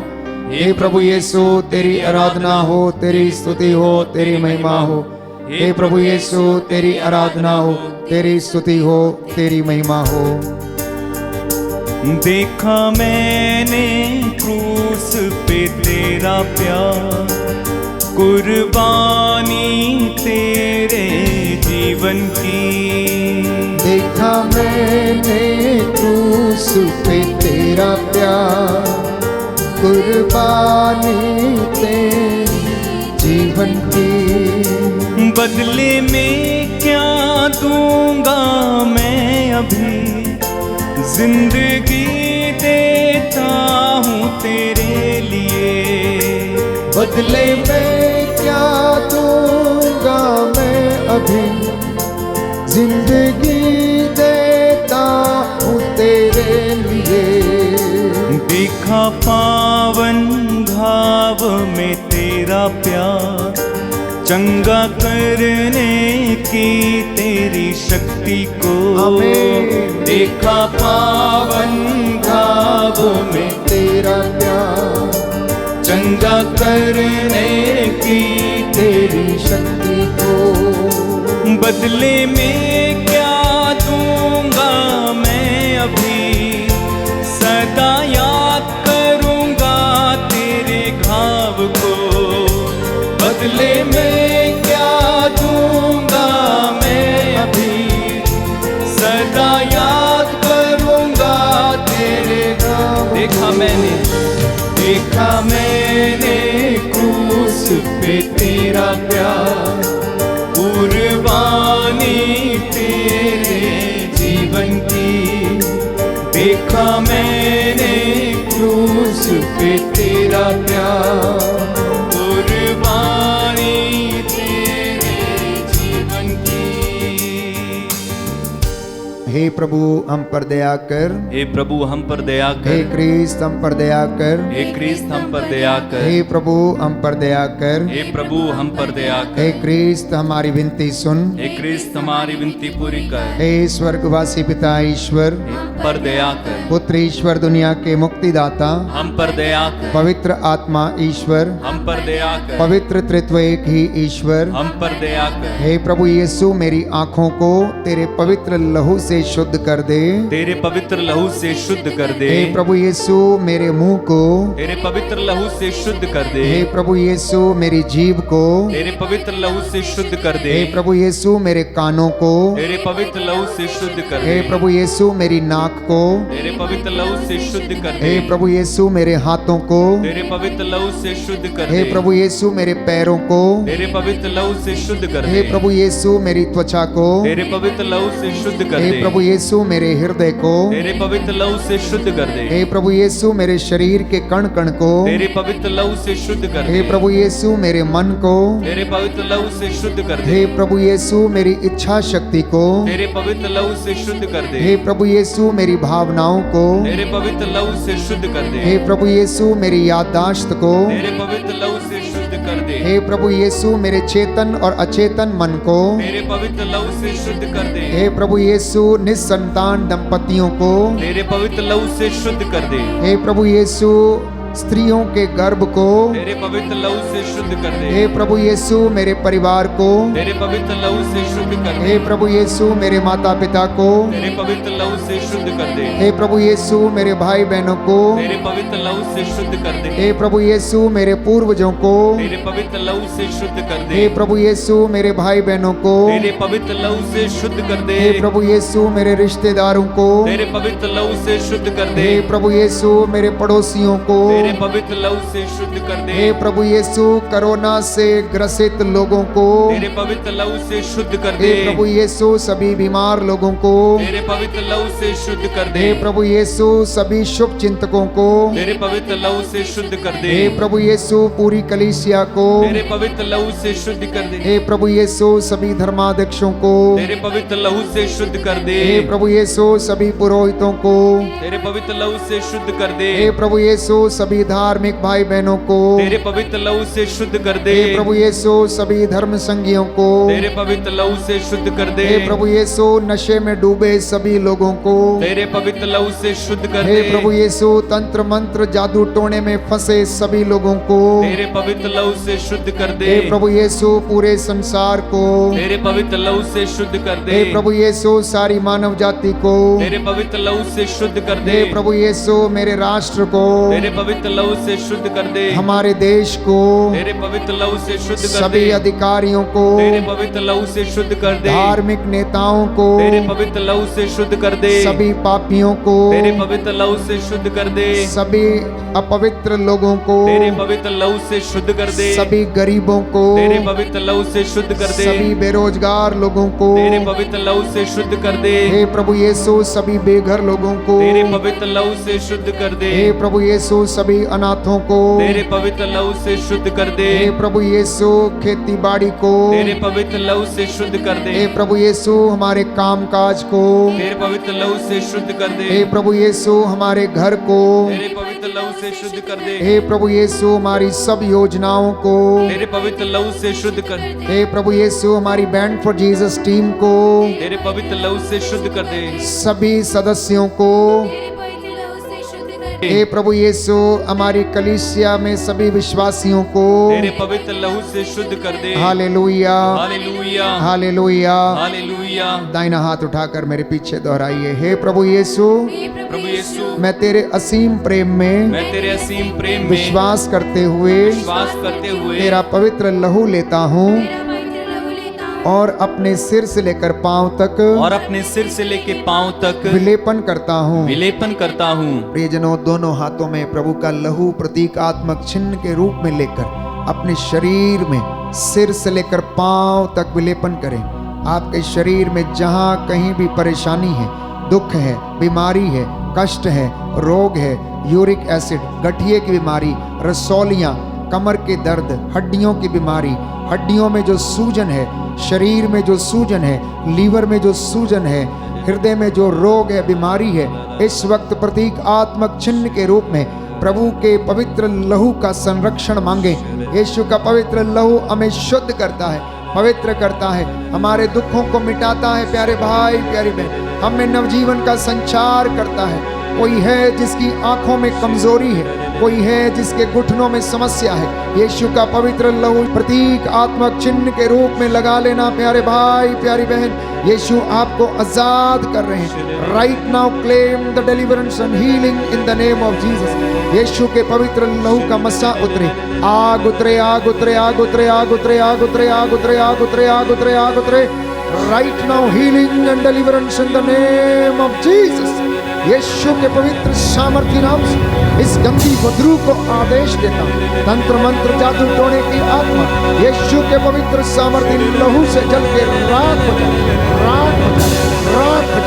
हे प्रभु यीशु, तेरी आराधना हो, तेरी स्तुति हो, तेरी महिमा हो। हे प्रभु यीशु, तेरी आराधना हो, तेरी स्तुति हो, तेरी महिमा हो। देखा मैंने क्रूस पे तेरा प्यार, कुर्बानी तेरे जीवन की। देखा मैंने क्रूस पे तेरा प्यार, कुर्बानी तेरे जीवन की। बदले में क्या दूंगा मैं अभी, जिंदगी देता हूँ तेरे लिए। बदले में क्या दूंगा मैं अभी, जिंदगी देता हूँ तेरे लिए। देखा पावन घाव में तेरा प्यार, चंगा करने की तेरी शक्ति को। देखा पावन घाव में तेरा प्यार, चंगा करने की तेरी शक्ति को। बदले में क्या दूंगा मैं अभी, सदा याद करूंगा तेरे घाव को। बदले में क्या दूंगा मैं अभी, सदा याद करूंगा तेरे घाव। देखा मैंने क्रूस पे तेरा प्यार, कुर्बानी तेरे जीवन की। देखा मैंने क्रूस पे तेरा प्यार, कुर्बानी तेरे जीवन की। हे प्रभु हम पर दया कर, हे प्रभु हम पर दया हे कर। क्रिस्त हम पर दया कर, हे क्रिस्त हम पर दया कर। हे प्रभु हम पर दया कर, हे प्रभु हम पर दया कर। हे क्रिस्त हमारी विनती सुन, हे क्रिस्त हमारी विनती पूरी कर। हे स्वर्गवासी पिता ईश्वर, हम पर दया कर। पुत्र ईश्वर, दुनिया के मुक्तिदाता, हम पर दया कर। पवित्र आत्मा ईश्वर, हम पर दया कर। पवित्र त्रित्व एक ही ईश्वर, हम पर दया कर। हे प्रभु यीशु, मेरी आंखों को तेरे पवित्र लहू से शुद्ध कर दे। तेरे पवित्र लहू से शुद्ध कर दे। हे प्रभु यीशु, मेरे मुंह को तेरे पवित्र लहू से शुद्ध कर दे। हे प्रभु यीशु, मेरी जीभ को तेरे पवित्र लहू से शुद्ध कर दे। हे प्रभु यीशु, मेरे कानों को तेरे पवित्र लहू से शुद्ध कर हे दे। प्रभु यीशु, मेरी नाक को तेरे पवित्र लहू से शुद्ध कर दे। हे प्रभु यीशु, मेरे हाथों को तेरे पवित्र लहू से शुद्ध कर हे दे। प्रभु यीशु, मेरे पैरों को तेरे पवित्र लहू से शुद्ध कर हे दे। प्रभु यीशु, मेरी त्वचा को तेरे पवित्र लहू से शुद्ध कर हे दे। प्रभु यीशु मेरे हृदय को तेरे पवित्र लहू से शुद्ध कर दे। हे प्रभु यीशु मेरे शरीर के कण कण को तेरे पवित्र लहू से शुद्ध कर हे दे। प्रभु यीशु मेरे मन को तेरे पवित्र लहू से शुद्ध कर दे। हे प्रभु यीशु मेरी इच्छा शक्ति को तेरे पवित्र लहू से शुद्ध कर दे। हे प्रभु यीशु मेरी भावनाओं को तेरे पवित्र लहू से शुद्ध कर दे। हे प्रभु यीशु मेरी याददाश्त को तेरे पवित्र लहू से शुद्ध कर दे। हे प्रभु यीशु मेरे चेतन और अचेतन मन को तेरे पवित्र लहू से शुद्ध कर दे। हे प्रभु यीशु निस्संतान दंपतियों को तेरे पवित्र लहू से शुद्ध कर दे। हे प्रभु यीशु स्त्रियों के गर्भ को तेरे पवित्र लहू से शुद्ध कर दे। हे प्रभु यीशु मेरे परिवार को तेरे पवित्र लहू से शुद्ध कर दे। हे प्रभु यीशु मेरे माता पिता को तेरे पवित्र लहू से शुद्ध कर दे। हे प्रभु यीशु मेरे भाई बहनों को तेरे पवित्र लहू से शुद्ध कर दे। हे प्रभु यीशु मेरे पूर्वजों को तेरे पवित्र लहू से शुद्ध कर दे। हे प्रभु यीशु मेरे भाई बहनों को तेरे पवित्र लहू से शुद्ध कर दे। हे प्रभु यीशु मेरे रिश्तेदारों को तेरे पवित्र लहू से शुद्ध कर दे। हे प्रभु यीशु मेरे पड़ोसियों को तेरे पवित्र लहू से शुद्ध कर दे। हे प्रभु यीशु कोरोना से ग्रसित लोगों को तेरे पवित्र लहू से शुद्ध कर हे दे। प्रभु यीशु सभी बीमार लोगों को तेरे पवित्र लहू से शुद्ध कर दे। हे प्रभु यीशु सभी शुभ चिंतकों को तेरे पवित्र लहू से शुद्ध कर दे। हे प्रभु यीशु पूरी कलीसिया को तेरे पवित्र लहू से शुद्ध कर दे। हे प्रभु यीशु सभी धर्माध्यक्षों को तेरे पवित्र लहू से शुद्ध कर दे। हे प्रभु यीशु सभी पुरोहितों को तेरे पवित्र लहू से शुद्ध कर दे। हे प्रभु यीशु सभी धार्मिक भाई बहनों को तेरे पवित्र लहू से शुद्ध कर दे। हे प्रभु यीशु सभी धर्म संगियों को तेरे पवित्र लहू से शुद्ध कर दे। हे प्रभु यीशु नशे में डूबे सभी लोगों को तेरे पवित्र लहू से शुद्ध कर हे दे। प्रभु यीशु तंत्र मंत्र जादू टोने में फंसे सभी लोगों को तेरे पवित्र लहू से शुद्ध कर दे। हे प्रभु यीशु पूरे संसार को तेरे पवित्र लहू से शुद्ध कर दे। हे प्रभु यीशु सारी मानव जाति को तेरे पवित्र लहू से शुद्ध कर दे। हे प्रभु यीशु मेरे राष्ट्र को तेरे पवित्र लहू से शुद्ध कर दे। हमारे देश को तेरे पवित्र लहू से शुद्ध कर सभी दे। अधिकारियों को तेरे पवित्र लहू से शुद्ध कर दे। धार्मिक नेताओं को तेरे पवित्र लहू से शुद्ध कर दे। सभी पापियों को तेरे पवित्र लहू से शुद्ध कर दे। सभी अपवित्र लोगों को तेरे पवित्र लहू से शुद्ध कर दे। सभी गरीबों को तेरे पवित्र लहू से शुद्ध कर दे। सभी बेरोजगार लोगों को तेरे पवित्र लहू से शुद्ध कर दे। हे प्रभु यीशु सभी बेघर लोगों को तेरे पवित्र लहू से शुद्ध कर दे। हे प्रभु यीशु सभी अनाथों को तेरे पवित्र लहू से शुद्ध कर दे। हे प्रभु यीशु खेती बाड़ी को तेरे पवित्र लहू से शुद्ध कर दे। हे प्रभु यीशु हमारे काम काज को तेरे पवित्र लहू से शुद्ध कर दे। हे प्रभु यीशु हमारे घर को तेरे पवित्र लहू से शुद्ध कर दे। हे प्रभु यीशु हमारी सब योजनाओं को तेरे पवित्र लहू से शुद्ध कर दे। हे प्रभु यीशु हमारी बैंड फॉर जीसस टीम को तेरे पवित्र लहू से शुद्ध कर दे। सभी सदस्यों को हे प्रभु यीशु हमारी कलीसिया में सभी विश्वासियों को तेरे पवित्र लहू से शुद्ध कर दे। Hallelujah hallelujah hallelujah. हालेलुया। दाहिना हाथ उठाकर मेरे पीछे दोहराइए। हे प्रभु यीशु प्रभु यीशु मैं तेरे असीम प्रेम में मैं तेरे असीम प्रेम में विश्वास करते हुए विश्वास करते हुए तेरा पवित्र लहू लेता हूँ और अपने सिर से लेकर पांव तक और अपने सिर से लेके पांव तक विलेपन करता हूँ। विलेपन करता हूँ। प्रियजनों दोनों हाथों में प्रभु का लहू प्रतीकात्मक चिन्ह के रूप में लेकर अपने शरीर में सिर से लेकर पांव तक विलेपन करें। आपके शरीर में जहां कहीं भी परेशानी है, दुख है, बीमारी है, कष्ट है, रोग है, यूरिक एसिड, गठिए की बीमारी, रसौलियां, कमर के दर्द, हड्डियों की बीमारी, हड्डियों में जो सूजन है, शरीर में जो सूजन है, लीवर में जो सूजन है, हृदय में जो रोग है, बीमारी है, इस वक्त प्रतीकात्मक चिन्ह के रूप में प्रभु के पवित्र लहू का संरक्षण मांगे। यीशु का पवित्र लहू हमें शुद्ध करता है, पवित्र करता है, हमारे दुखों को मिटाता है। प्यारे भाई प्यारी बहन, हमें नवजीवन का संचार करता है। कोई है जिसकी आंखों में कमजोरी है, कोई है जिसके घुटनों में समस्या है, यीशु का पवित्र लहू प्रतीक आत्मक चिन्ह के रूप में लगा लेना। प्यारे भाई प्यारी बहन, यीशु आपको आजाद कर रहे हैं। Right now claim the deliverance and healing in the name of Jesus. Yeshu के पवित्र लहू का मसा उतरे, आग उतरे, आग उतरे, आग उतरे, आग उतरे, आग उतरे, आग उतरे, आग उतरे, आग उतरे, आग उतरे। Right now healing and deliverance in the name of Jesus. Yeshu के पवित्र सामर्थ्य नाम से इस गंदी बदरू को आदेश देता हूं। तंत्र मंत्र जादू टोने की आत्मा यीशु के पवित्र सामर्थ्य लहू से जल के राख हो जाए, राख हो जाए, राख हो जाए।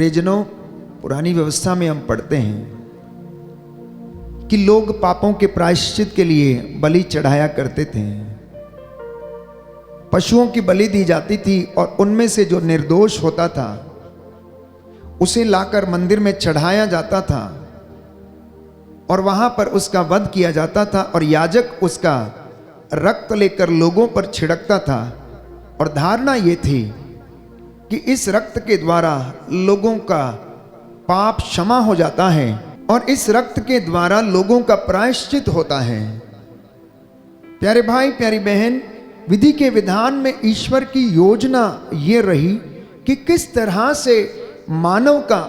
प्रियजनों, पुरानी व्यवस्था में हम पढ़ते हैं कि लोग पापों के प्रायश्चित के लिए बलि चढ़ाया करते थे। पशुओं की बलि दी जाती थी और उनमें से जो निर्दोष होता था उसे लाकर मंदिर में चढ़ाया जाता था और वहां पर उसका वध किया जाता था और याजक उसका रक्त लेकर लोगों पर छिड़कता था। और धारणा ये थी कि इस रक्त के द्वारा लोगों का पाप क्षमा हो जाता है और इस रक्त के द्वारा लोगों का प्रायश्चित होता है। प्यारे भाई, प्यारी बहन, विधि के विधान में ईश्वर की योजना ये रही कि किस तरह से मानव का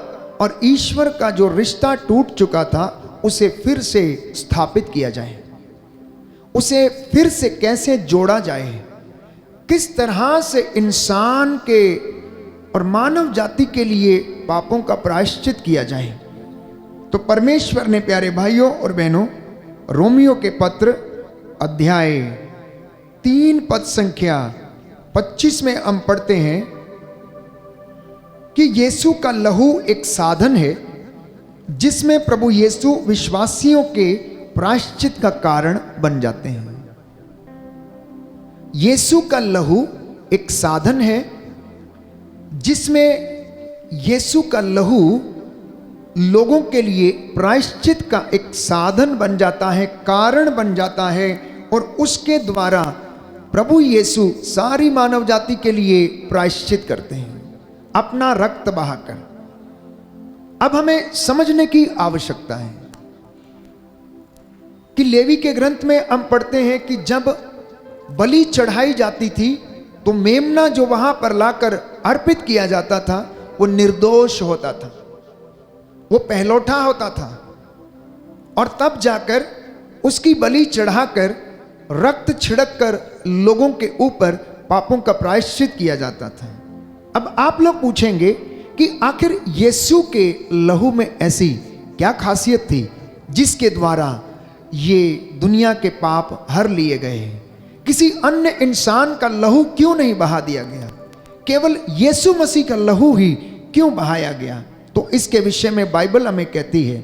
और ईश्वर का जो रिश्ता टूट चुका था उसे फिर से स्थापित किया जाए, उसे फिर से कैसे जोड़ा जाए, किस तरह से इंसान के और मानव जाति के लिए पापों का प्रायश्चित किया जाए। तो परमेश्वर ने प्यारे भाइयों और बहनों रोमियो के पत्र अध्याय 3 पद संख्या 25 में हम पढ़ते हैं कि यीशु का लहू एक साधन है जिसमें प्रभु यीशु विश्वासियों के प्रायश्चित का कारण बन जाते हैं। यीशु का लहू एक साधन है जिसमें यीशु का लहू लोगों के लिए प्रायश्चित का एक साधन बन जाता है, कारण बन जाता है और उसके द्वारा प्रभु यीशु सारी मानव जाति के लिए प्रायश्चित करते हैं अपना रक्त बहाकर। अब हमें समझने की आवश्यकता है कि लेवी के ग्रंथ में हम पढ़ते हैं कि जब बलि चढ़ाई जाती थी तो मेमना जो वहां पर लाकर अर्पित किया जाता था वो निर्दोष होता था, वो पहलौठा होता था और तब जाकर उसकी बलि चढ़ाकर रक्त छिड़क कर लोगों के ऊपर पापों का प्रायश्चित किया जाता था। अब आप लोग पूछेंगे कि आखिर यीशु के लहू में ऐसी क्या खासियत थी जिसके द्वारा ये दुनिया के पाप हर लिए गए? किसी अन्य इंसान का लहू क्यों नहीं बहा दिया गया? केवल यीशु मसीह का लहू ही क्यों बहाया गया? तो इसके विषय में बाइबल हमें कहती है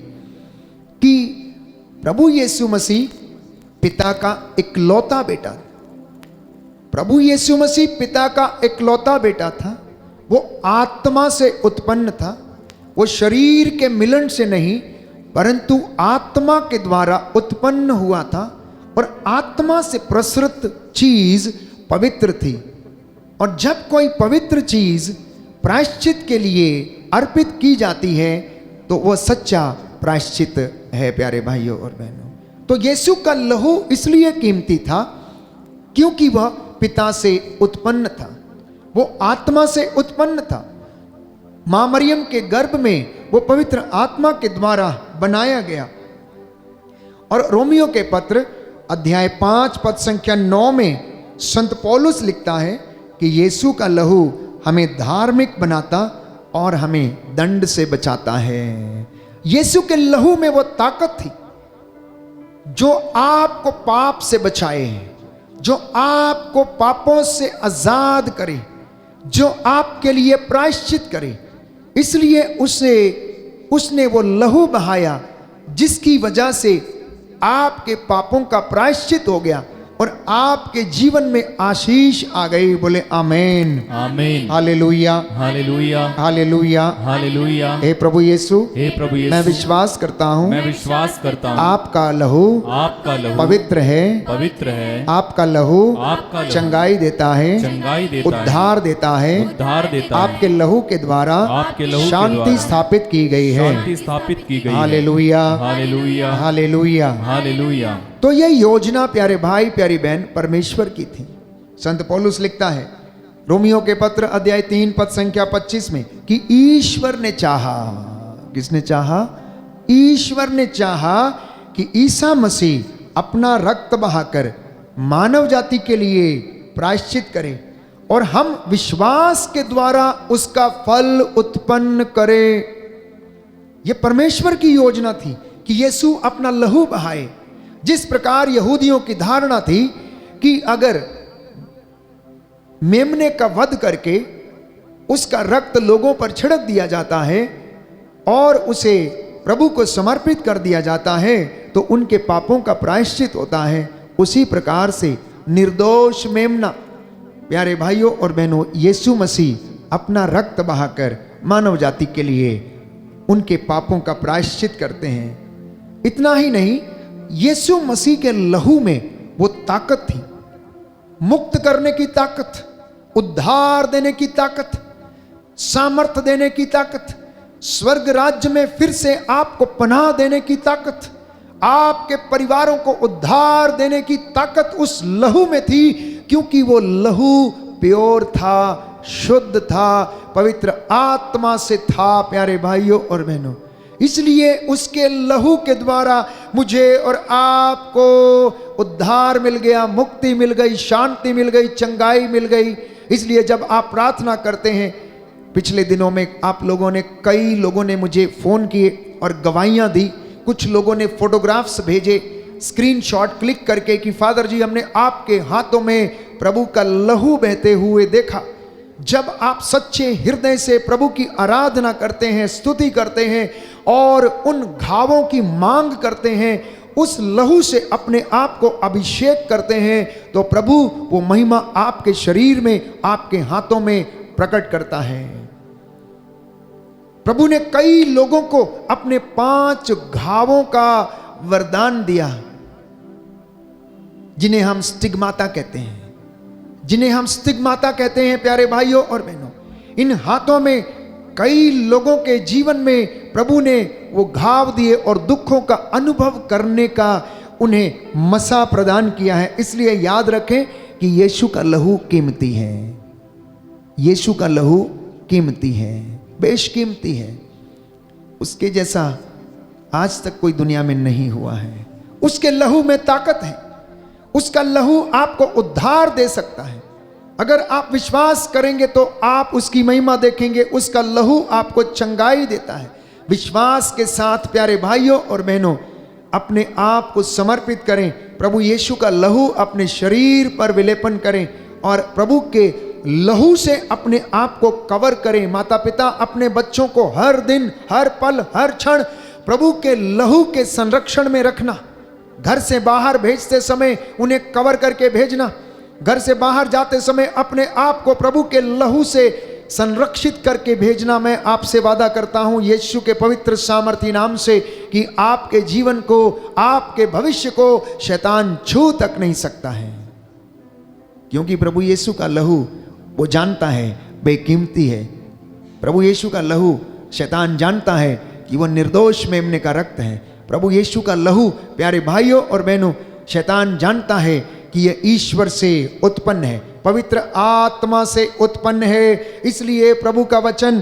कि प्रभु यीशु मसीह पिता का इकलौता बेटा, प्रभु यीशु मसीह पिता का इकलौता बेटा था। वो आत्मा से उत्पन्न था, वो शरीर के मिलन से नहीं परंतु आत्मा के द्वारा उत्पन्न हुआ था और आत्मा से प्रसृत चीज पवित्र थी। और जब कोई पवित्र चीज प्रायश्चित के लिए अर्पित की जाती है तो वह सच्चा प्रायश्चित है। प्यारे भाइयों और बहनों, तो यीशु का लहू इसलिए कीमती था क्योंकि वह पिता से उत्पन्न था, वो आत्मा से उत्पन्न था। मां मरियम के गर्भ में वो पवित्र आत्मा के द्वारा बनाया गया। और रोमियो के पत्र अध्याय 5 पद संख्या 9 में संत पौलुस लिखता है कि यीशु का लहू हमें धार्मिक बनाता और हमें दंड से बचाता है। यीशु के लहू में वो ताकत थी जो आपको पाप से बचाए, जो आपको पापों से आजाद करे, जो आपके लिए प्रायश्चित करे। इसलिए उसने वो लहू बहाया जिसकी वजह से आपके पापों का प्रायश्चित हो गया और आपके जीवन में आशीष आ गई। बोले आमीन, आमीन, हालेलुया, हालेलुया, हालेलुया, हालेलुया। हे प्रभु यीशु, हे प्रभु यीशु, मैं विश्वास करता हूँ, मैं विश्वास करता हूँ आपका लहू पवित्र है, पवित्र है। आपका लहू चंगाई देता है, चंगाई देता है, उद्धार देता है, उद्धार देता है। आपके लहू के द्वारा आपके लहू के शांति द्वारा स्थापित की गई है। शांति स्थापित की गई है। Hallelujah, hallelujah, hallelujah, hallelujah. तो यह योजना प्यारे भाई प्यारी बहन परमेश्वर की थी। संत पौलुस लिखता है रोमियो के पत्र अध्याय 3 पद संख्या 25 में कि ईश्वर ने चाहा, किसने चाहा? ईश्वर ने चाहा कि ईसा मसीह अपना रक्त बहाकर मानव जाति के लिए प्रायश्चित करे और हम विश्वास के द्वारा उसका फल उत्पन्न करें। यह परमेश्वर की योजना थी कि यीशु अपना लहू बहाए। जिस प्रकार यहूदियों की धारणा थी कि अगर मेमने का वध करके उसका रक्त लोगों पर छिड़क दिया जाता है और उसे प्रभु को समर्पित कर दिया जाता है तो उनके पापों का प्रायश्चित होता है, उसी प्रकार से निर्दोष मेमना, प्यारे भाइयों और बहनों, यीशु मसीह अपना रक्त बहाकर मानव जाति के लिए उनके पापों का प्रायश्चित करते हैं। इतना ही नहीं, यीशु मसीह के लहू में वो ताकत थी, मुक्त करने की ताकत, उद्धार देने की ताकत, सामर्थ देने की ताकत, स्वर्ग राज्य में फिर से आपको पनाह देने की ताकत, आपके परिवारों को उद्धार देने की ताकत उस लहू में थी, क्योंकि वो लहू प्योर था, शुद्ध था, पवित्र आत्मा से था। प्यारे भाइयों और बहनों, इसलिए उसके लहू के द्वारा मुझे और आपको उद्धार मिल गया, मुक्ति मिल गई, शांति मिल गई, चंगाई मिल गई। इसलिए जब आप प्रार्थना करते हैं, पिछले दिनों में आप लोगों ने, कई लोगों ने मुझे फ़ोन किए और गवाहियाँ दी, कुछ लोगों ने फोटोग्राफ्स भेजे स्क्रीनशॉट क्लिक करके कि फादर जी, हमने आपके हाथों में प्रभु का लहू बहते हुए देखा। जब आप सच्चे हृदय से प्रभु की आराधना करते हैं, स्तुति करते हैं और उन घावों की मांग करते हैं, उस लहू से अपने आप को अभिषेक करते हैं, तो प्रभु वो महिमा आपके शरीर में, आपके हाथों में प्रकट करता है। प्रभु ने कई लोगों को अपने 5 घावों का वरदान दिया, जिन्हें हम स्टिग्माता कहते हैं, जिन्हें हम स्टिग्माता कहते हैं। प्यारे भाइयों और बहनों, इन हाथों में कई लोगों के जीवन में प्रभु ने वो घाव दिए और दुखों का अनुभव करने का उन्हें मसा प्रदान किया है। इसलिए याद रखें कि यीशु का लहू कीमती है, यीशु का लहू कीमती है, बेशकीमती है। उसके जैसा आज तक कोई दुनिया में नहीं हुआ है। उसके लहू में ताकत है, उसका लहू आपको उद्धार दे सकता है। अगर आप विश्वास करेंगे तो आप उसकी महिमा देखेंगे। उसका लहू आपको चंगाई देता है। विश्वास के साथ प्यारे भाइयों और बहनों, अपने आप को समर्पित करें, प्रभु यीशु का लहू अपने शरीर पर विलेपन करें और प्रभु के लहू से अपने आप को कवर करें। माता पिता अपने बच्चों को हर दिन, हर पल, हर क्षण प्रभु के लहू के संरक्षण में रखना। घर से बाहर भेजते समय उन्हें कवर करके भेजना। घर से बाहर जाते समय अपने आप को प्रभु के लहू से संरक्षित करके भेजना। मैं आपसे वादा करता हूं यीशु के पवित्र सामर्थी नाम से कि आपके जीवन को, आपके भविष्य को शैतान छू तक नहीं सकता है, क्योंकि प्रभु यीशु का लहू वो जानता है बेकीमती है। प्रभु यीशु का लहू शैतान जानता है कि वो निर्दोष मेमने का रक्त है। प्रभु यीशु का लहू प्यारे भाइयों और बहनों, शैतान जानता है कि यह ईश्वर से उत्पन्न है, पवित्र आत्मा से उत्पन्न है। इसलिए प्रभु का वचन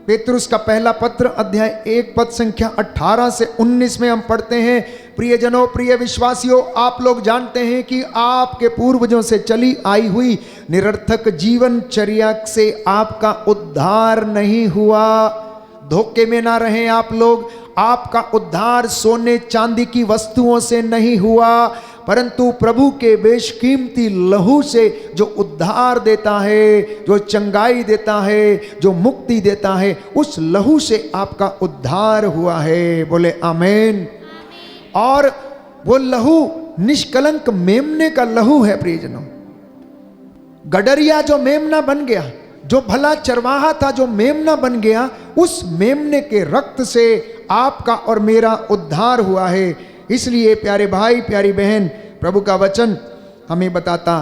पेतरुस का पहला पत्र अध्याय 1 पद संख्या 18 से 19 में हम पढ़ते हैं, प्रियजनों, प्रिय विश्वासियों, आप लोग जानते हैं कि आपके पूर्वजों से चली आई हुई निरर्थक जीवनचर्या से आपका उद्धार नहीं हुआ। धोखे में ना रहें आप लोग। आपका उद्धार सोने चांदी की वस्तुओं से नहीं हुआ, परंतु प्रभु के बेशकीमती लहू से, जो उद्धार देता है, जो चंगाई देता है, जो मुक्ति देता है, उस लहू से आपका उद्धार हुआ है। बोले आमीन। और वो लहू निष्कलंक मेमने का लहू है। प्रियजनों, गडरिया जो मेमना बन गया, जो भला चरवाहा था जो मेमना बन गया, उस मेमने के रक्त से आपका और मेरा उद्धार हुआ है। इसलिए प्यारे भाई, प्यारी बहन, प्रभु का वचन हमें बताता,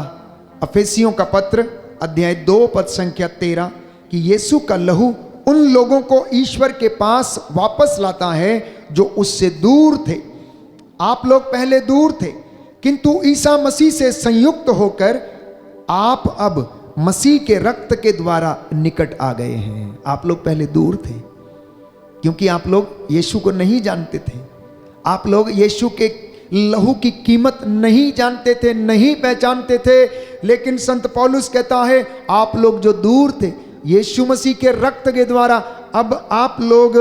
अफेसियों का पत्र अध्याय 2 पद संख्या 13, कि यीशु का लहू उन लोगों को ईश्वर के पास वापस लाता है जो उससे दूर थे। आप लोग पहले दूर थे, किंतु ईसा मसीह से संयुक्त होकर आप अब मसीह के रक्त के द्वारा निकट आ गए हैं। आप लोग पहले दूर थे, क्योंकि आप लोग यीशु को नहीं जानते थे। आप लोग यीशु के लहू की कीमत नहीं जानते थे, नहीं पहचानते थे। लेकिन संत पौलुस कहता है, आप लोग जो दूर थे, यीशु मसीह के रक्त के द्वारा अब आप लोग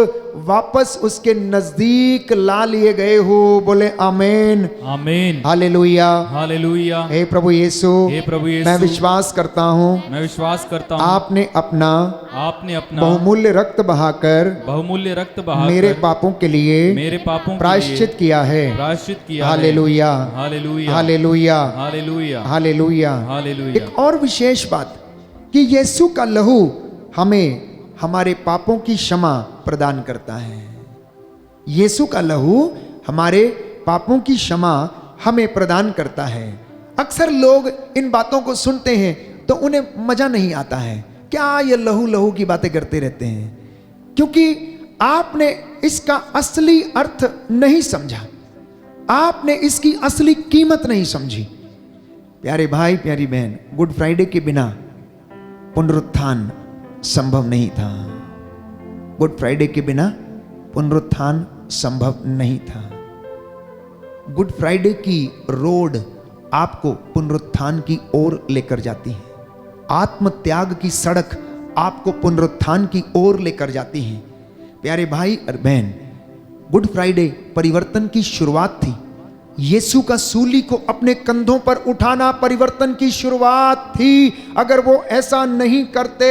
वापस उसके नजदीक ला लिए गए हो। बोले आमीन आमीन। Hallelujah hallelujah. हे प्रभु यीशु, हे प्रभु यीशु, मैं विश्वास करता हूँ मैं विश्वास करता हूँ आपने अपना अपना बहुमूल्य रक्त बहाकर बहुमूल्य रक्त बहा मेरे पापों के लिए मेरे पापों के प्रायश्चित किया है। लिए प्रायश्चित किया है। Hallelujah hallelujah. Hallelujah hallelujah. Hallelujah. Hallelujah. एक और विशेष बात कि यीशु का लहू हमें हमारे पापों की क्षमा प्रदान करता है। यीशु का लहू हमारे पापों की क्षमा हमें प्रदान करता है। अक्सर लोग इन बातों को सुनते हैं तो उन्हें मजा नहीं आता है, क्या ये लहू लहू की बातें करते रहते हैं, क्योंकि आपने इसका असली अर्थ नहीं समझा, आपने इसकी असली कीमत नहीं समझी। प्यारे भाई प्यारी बहन, गुड फ्राइडे के बिना पुनरुत्थान संभव नहीं था। गुड फ्राइडे के बिना पुनरुत्थान संभव नहीं था। गुड फ्राइडे की रोड आपको पुनरुत्थान की ओर लेकर जाती है। आत्म त्याग की सड़क आपको पुनरुत्थान की ओर लेकर जाती है। प्यारे भाई और बहन, गुड फ्राइडे परिवर्तन की शुरुआत थी। यीशु का सूली को अपने कंधों पर उठाना परिवर्तन की शुरुआत थी। अगर वो ऐसा नहीं करते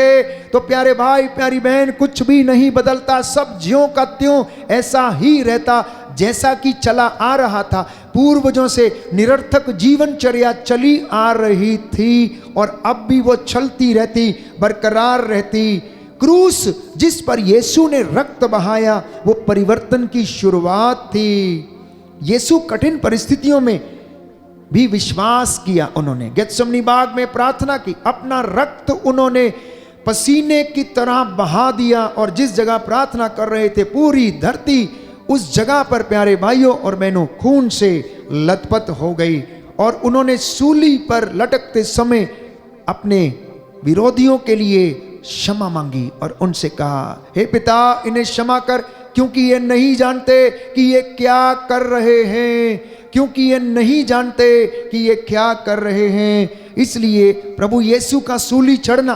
तो प्यारे भाई प्यारी बहन, कुछ भी नहीं बदलता, सब ज्यों का त्यों ऐसा ही रहता जैसा कि चला आ रहा था। पूर्वजों से निरर्थक जीवनचर्या चली आ रही थी और अब भी वो चलती रहती, बरकरार रहती। क्रूस जिस पर यीशु ने रक्त बहाया वो परिवर्तन की शुरुआत थी। यीशु कठिन परिस्थितियों में भी विश्वास किया। उन्होंने गेत्सेमनी बाग में प्रार्थना की, अपना रक्त उन्होंने पसीने की तरह बहा दिया और जिस जगह प्रार्थना कर रहे थे पूरी धरती उस जगह पर प्यारे भाइयों और बहनों खून से लथपथ हो गई। और उन्होंने सूली पर लटकते समय अपने विरोधियों के लिए क्षमा मांगी और उनसे कहा, हे पिता इन्हें क्षमा कर, क्योंकि ये नहीं जानते कि ये क्या कर रहे हैं, क्योंकि ये नहीं जानते कि ये क्या कर रहे हैं। इसलिए प्रभु यीशु का सूली चढ़ना,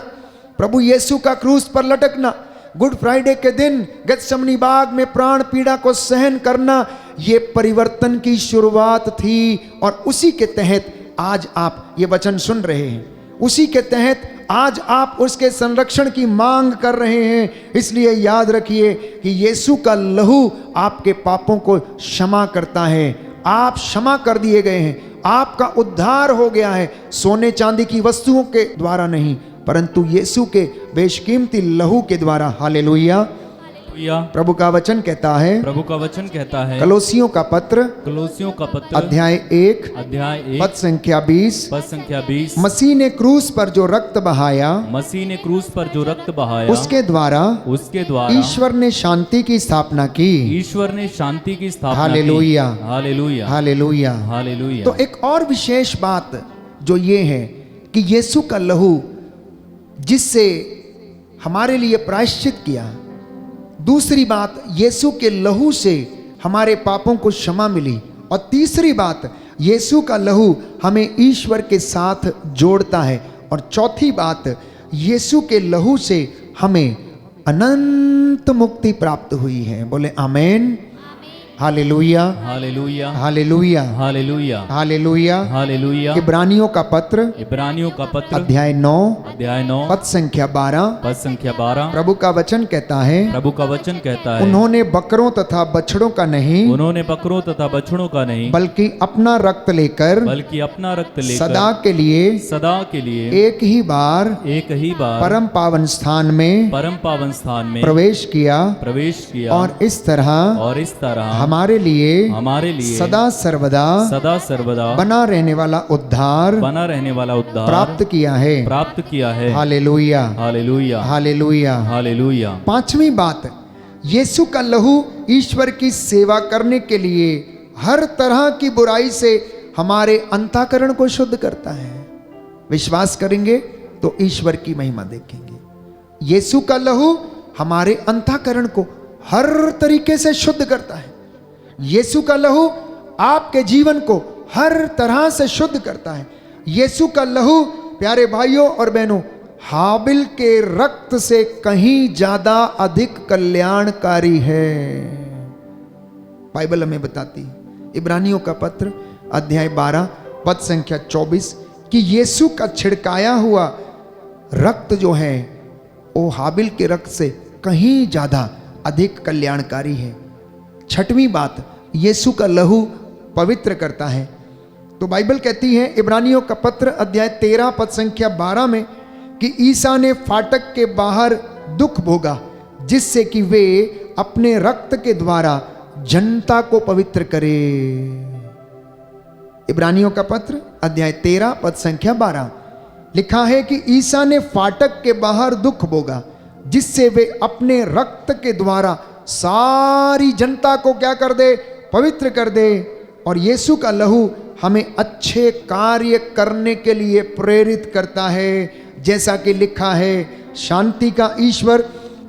प्रभु यीशु का क्रूस पर लटकना, गुड फ्राइडे के दिन गेत्सेमनी बाग में प्राण पीड़ा को सहन करना, ये परिवर्तन की शुरुआत थी। और उसी के तहत आज आप ये वचन सुन रहे हैं, उसी के तहत आज आप उसके संरक्षण की मांग कर रहे हैं। इसलिए याद रखिए कि यीशु का लहू आपके पापों को क्षमा करता है। आप क्षमा कर दिए गए हैं, आपका उद्धार हो गया है, सोने चांदी की वस्तुओं के द्वारा नहीं परंतु यीशु के बेशकीमती लहू के द्वारा। हालेलुया। प्रभु का वचन कहता है, प्रभु का वचन कहता है, कलोसियों का पत्र अध्याय 1 पद संख्या 20, संख्या 20, मसीह ने क्रूस पर जो रक्त बहाया, मसीह ने क्रूस पर जो रक्त बहाया, उसके द्वारा ईश्वर ने शांति की स्थापना की, ईश्वर ने शांति की स्थापना। Hallelujah hallelujah hallelujah hallelujah. तो एक और विशेष बात जो ये है कि यीशु का लहू जिससे हमारे लिए प्रायश्चित किया, दूसरी बात यीशु के लहू से हमारे पापों को क्षमा मिली, और तीसरी बात यीशु का लहू हमें ईश्वर के साथ जोड़ता है, और चौथी बात यीशु के लहू से हमें अनंत मुक्ति प्राप्त हुई है। बोले amen. Hallelujah hallelujah hallelujah hallelujah hallelujah hallelujah. इब्रानियों का पत्र अध्याय 9 पद संख्या 12 प्रभु का वचन कहता है, प्रभु का वचन कहता है, उन्होंने बकरों तथा बछड़ों का नहीं, उन्होंने बकरों तथा बछड़ों का नहीं, बल्कि अपना रक्त लेकर सदा के लिए एक ही बार परम पावन स्थान में प्रवेश किया और इस तरह हमारे लिए सदा सर्वदा बना रहने वाला उद्धार प्राप्त किया है। Hallelujah hallelujah hallelujah hallelujah. पांचवी बात, यीशु का लहू ईश्वर की सेवा करने के लिए हर तरह की बुराई से हमारे अंतःकरण को शुद्ध करता है। विश्वास करेंगे तो ईश्वर की महिमा देखेंगे। यीशु का लहू हमारे अंतःकरण को हर तरीके से शुद्ध करता है। यीशु का लहू आपके जीवन को हर तरह से शुद्ध करता है। यीशु का लहू प्यारे भाइयों और बहनों हाबिल के रक्त से कहीं ज्यादा अधिक कल्याणकारी है। बाइबल हमें बताती है, इब्रानियों का पत्र अध्याय 12 पद संख्या 24, कि यीशु का छिड़काया हुआ रक्त जो है वो हाबिल के रक्त से कहीं ज्यादा अधिक कल्याणकारी है। छठवीं बात, यीशु का लहू पवित्र करता है। तो बाइबल कहती है इब्रानियों का पत्र अध्याय 13 पद संख्या 12 में कि ईसा ने फाटक के बाहर दुख भोगा जिससे कि वे अपने रक्त के द्वारा जनता को पवित्र करे। इब्रानियों का पत्र अध्याय 13 पद संख्या 12 लिखा है कि ईसा ने फाटक के बाहर दुख भोगा जिससे वे अपने रक्त के द्वारा सारी जनता को क्या कर दे, पवित्र कर दे। और यीशु का लहू हमें अच्छे कार्य करने के लिए प्रेरित करता है, जैसा कि लिखा है, शांति का ईश्वर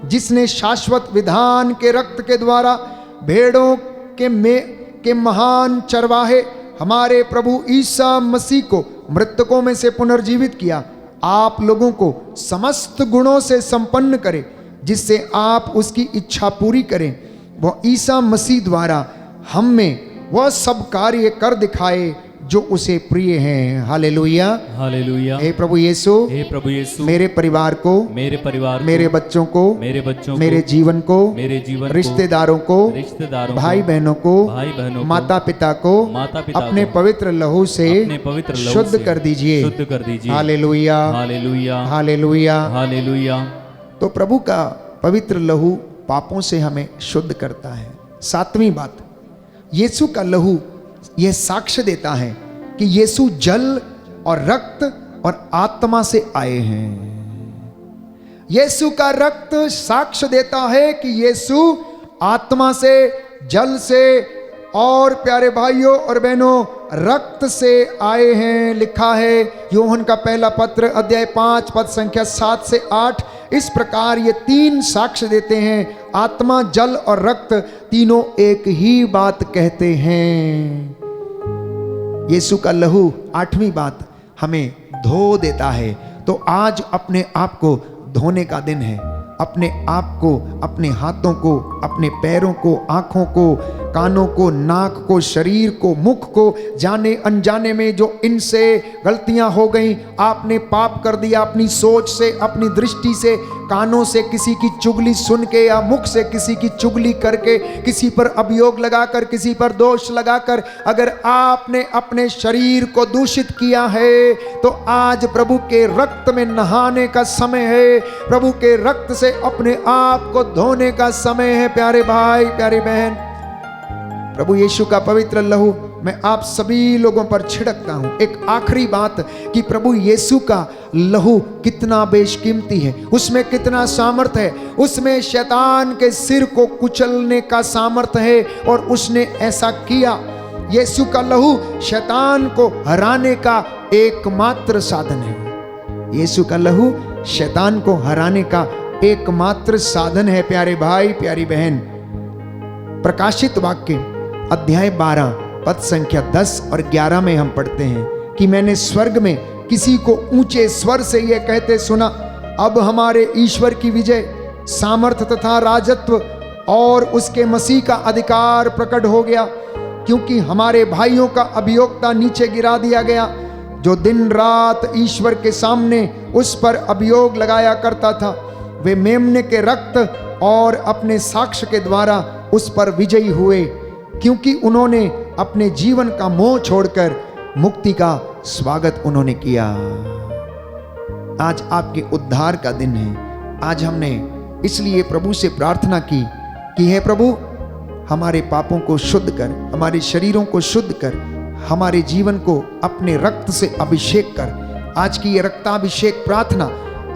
जिसने शाश्वत विधान के रक्त के द्वारा भेड़ों के महान चरवाहे हमारे प्रभु ईसा मसीह को मृतकों में से पुनर्जीवित किया, आप लोगों को समस्त गुणों से संपन्न करे जिससे आप उसकी इच्छा पूरी करें। वह ईसा मसीह द्वारा हम में वह सब कार्य कर दिखाए जो उसे प्रिय हैं। Hallelujah, hallelujah. हे प्रभु यीशु, हे प्रभु यीशु, मेरे परिवार को, मेरे परिवार को, मेरे बच्चों को, मेरे जीवन को, रिश्तेदारों को, भाई बहनों को, माता पिता को अपने पवित्र लहू से शुद्ध कर दीजिए। Hallelujah, hallelujah, hallelujah, hallelujah. तो प्रभु का पवित्र लहू पापों से हमें शुद्ध करता है। सातवीं बात, यीशु का लहू यह साक्ष्य देता है कि यीशु जल और रक्त और आत्मा से आए हैं। यीशु का रक्त साक्ष्य देता है कि यीशु आत्मा से, जल से और प्यारे भाइयों और बहनों रक्त से आए हैं। लिखा है यूहन्ना का पहला पत्र अध्याय 5 पद संख्या 7 से 8, इस प्रकार ये तीन साक्ष्य देते हैं, आत्मा, जल और रक्त तीनों एक ही बात कहते हैं। यीशु का लहू, आठवीं बात, हमें धो देता है। तो आज अपने आप को धोने का दिन है। अपने आप को, अपने हाथों को, अपने पैरों को, आंखों को, कानों को, नाक को, शरीर को, मुख को, जाने अनजाने में जो इनसे गलतियां हो गई, आपने पाप कर दिया अपनी सोच से, अपनी दृष्टि से, कानों से किसी की चुगली सुन के या मुख से किसी की चुगली करके, किसी पर अभियोग लगाकर, किसी पर दोष लगाकर अगर आपने अपने शरीर को दूषित किया है तो आज प्रभु के रक्त में नहाने का समय है। प्रभु के रक्त से अपने आप को धोने का समय है। प्यारे भाई, प्यारी बहन, प्रभु यीशु का पवित्र लहू मैं आप सभी लोगों पर छिड़कता हूं। एक आखिरी बात कि प्रभु यीशु का लहू कितना बेशकीमती है, उसमें कितना सामर्थ है, उसमें शैतान के सिर को कुचलने का सामर्थ है और उसने ऐसा किया। यीशु का लहू शैतान को हराने का एकमात्र साधन है। यीशु का लहू शैतान को हराने का एकमात्र साधन है। प्यारे भाई, प्यारी बहन, प्रकाशित वाक्य अध्याय 12 पद संख्या 10 और 11 में हम पढ़ते हैं कि मैंने स्वर्ग में किसी को ऊंचे स्वर से यह कहते सुना, अब हमारे ईश्वर की विजय, सामर्थ तथा राजत्व और उसके मसीह का अधिकार प्रकट हो गया, क्योंकि हमारे भाइयों का अभियोक्ता नीचे गिरा दिया गया, जो दिन रात ईश्वर के सामने उस पर अभियोग लगाया करता था। वे मेमने के रक्त और अपने साक्ष्य के द्वारा उस पर विजयी हुए, क्योंकि उन्होंने अपने जीवन का मोह छोड़कर मुक्ति का स्वागत उन्होंने किया। आज आपके उद्धार का दिन है। आज हमने इसलिए प्रभु से प्रार्थना की कि हे प्रभु, हमारे पापों को शुद्ध कर, हमारे शरीरों को शुद्ध कर, हमारे जीवन को अपने रक्त से अभिषेक कर। आज की ये रक्ताभिषेक प्रार्थना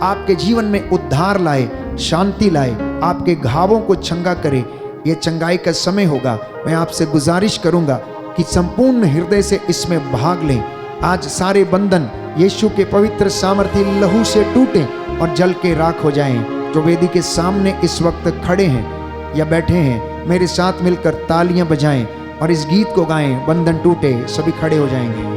आपके जीवन में उद्धार लाए, शांति लाए, आपके घावों को चंगा करे। ये चंगाई का समय होगा। मैं आपसे गुजारिश करूंगा कि संपूर्ण हृदय से इसमें भाग लें। आज सारे बंधन यीशु के पवित्र सामर्थी लहू से टूटें और जल के राख हो जाएं। जो वेदी के सामने इस वक्त खड़े हैं या बैठे हैं, मेरे साथ मिलकर तालियां बजाएं और इस गीत को गाएं, बंधन टूटे। सभी खड़े हो जाएंगे।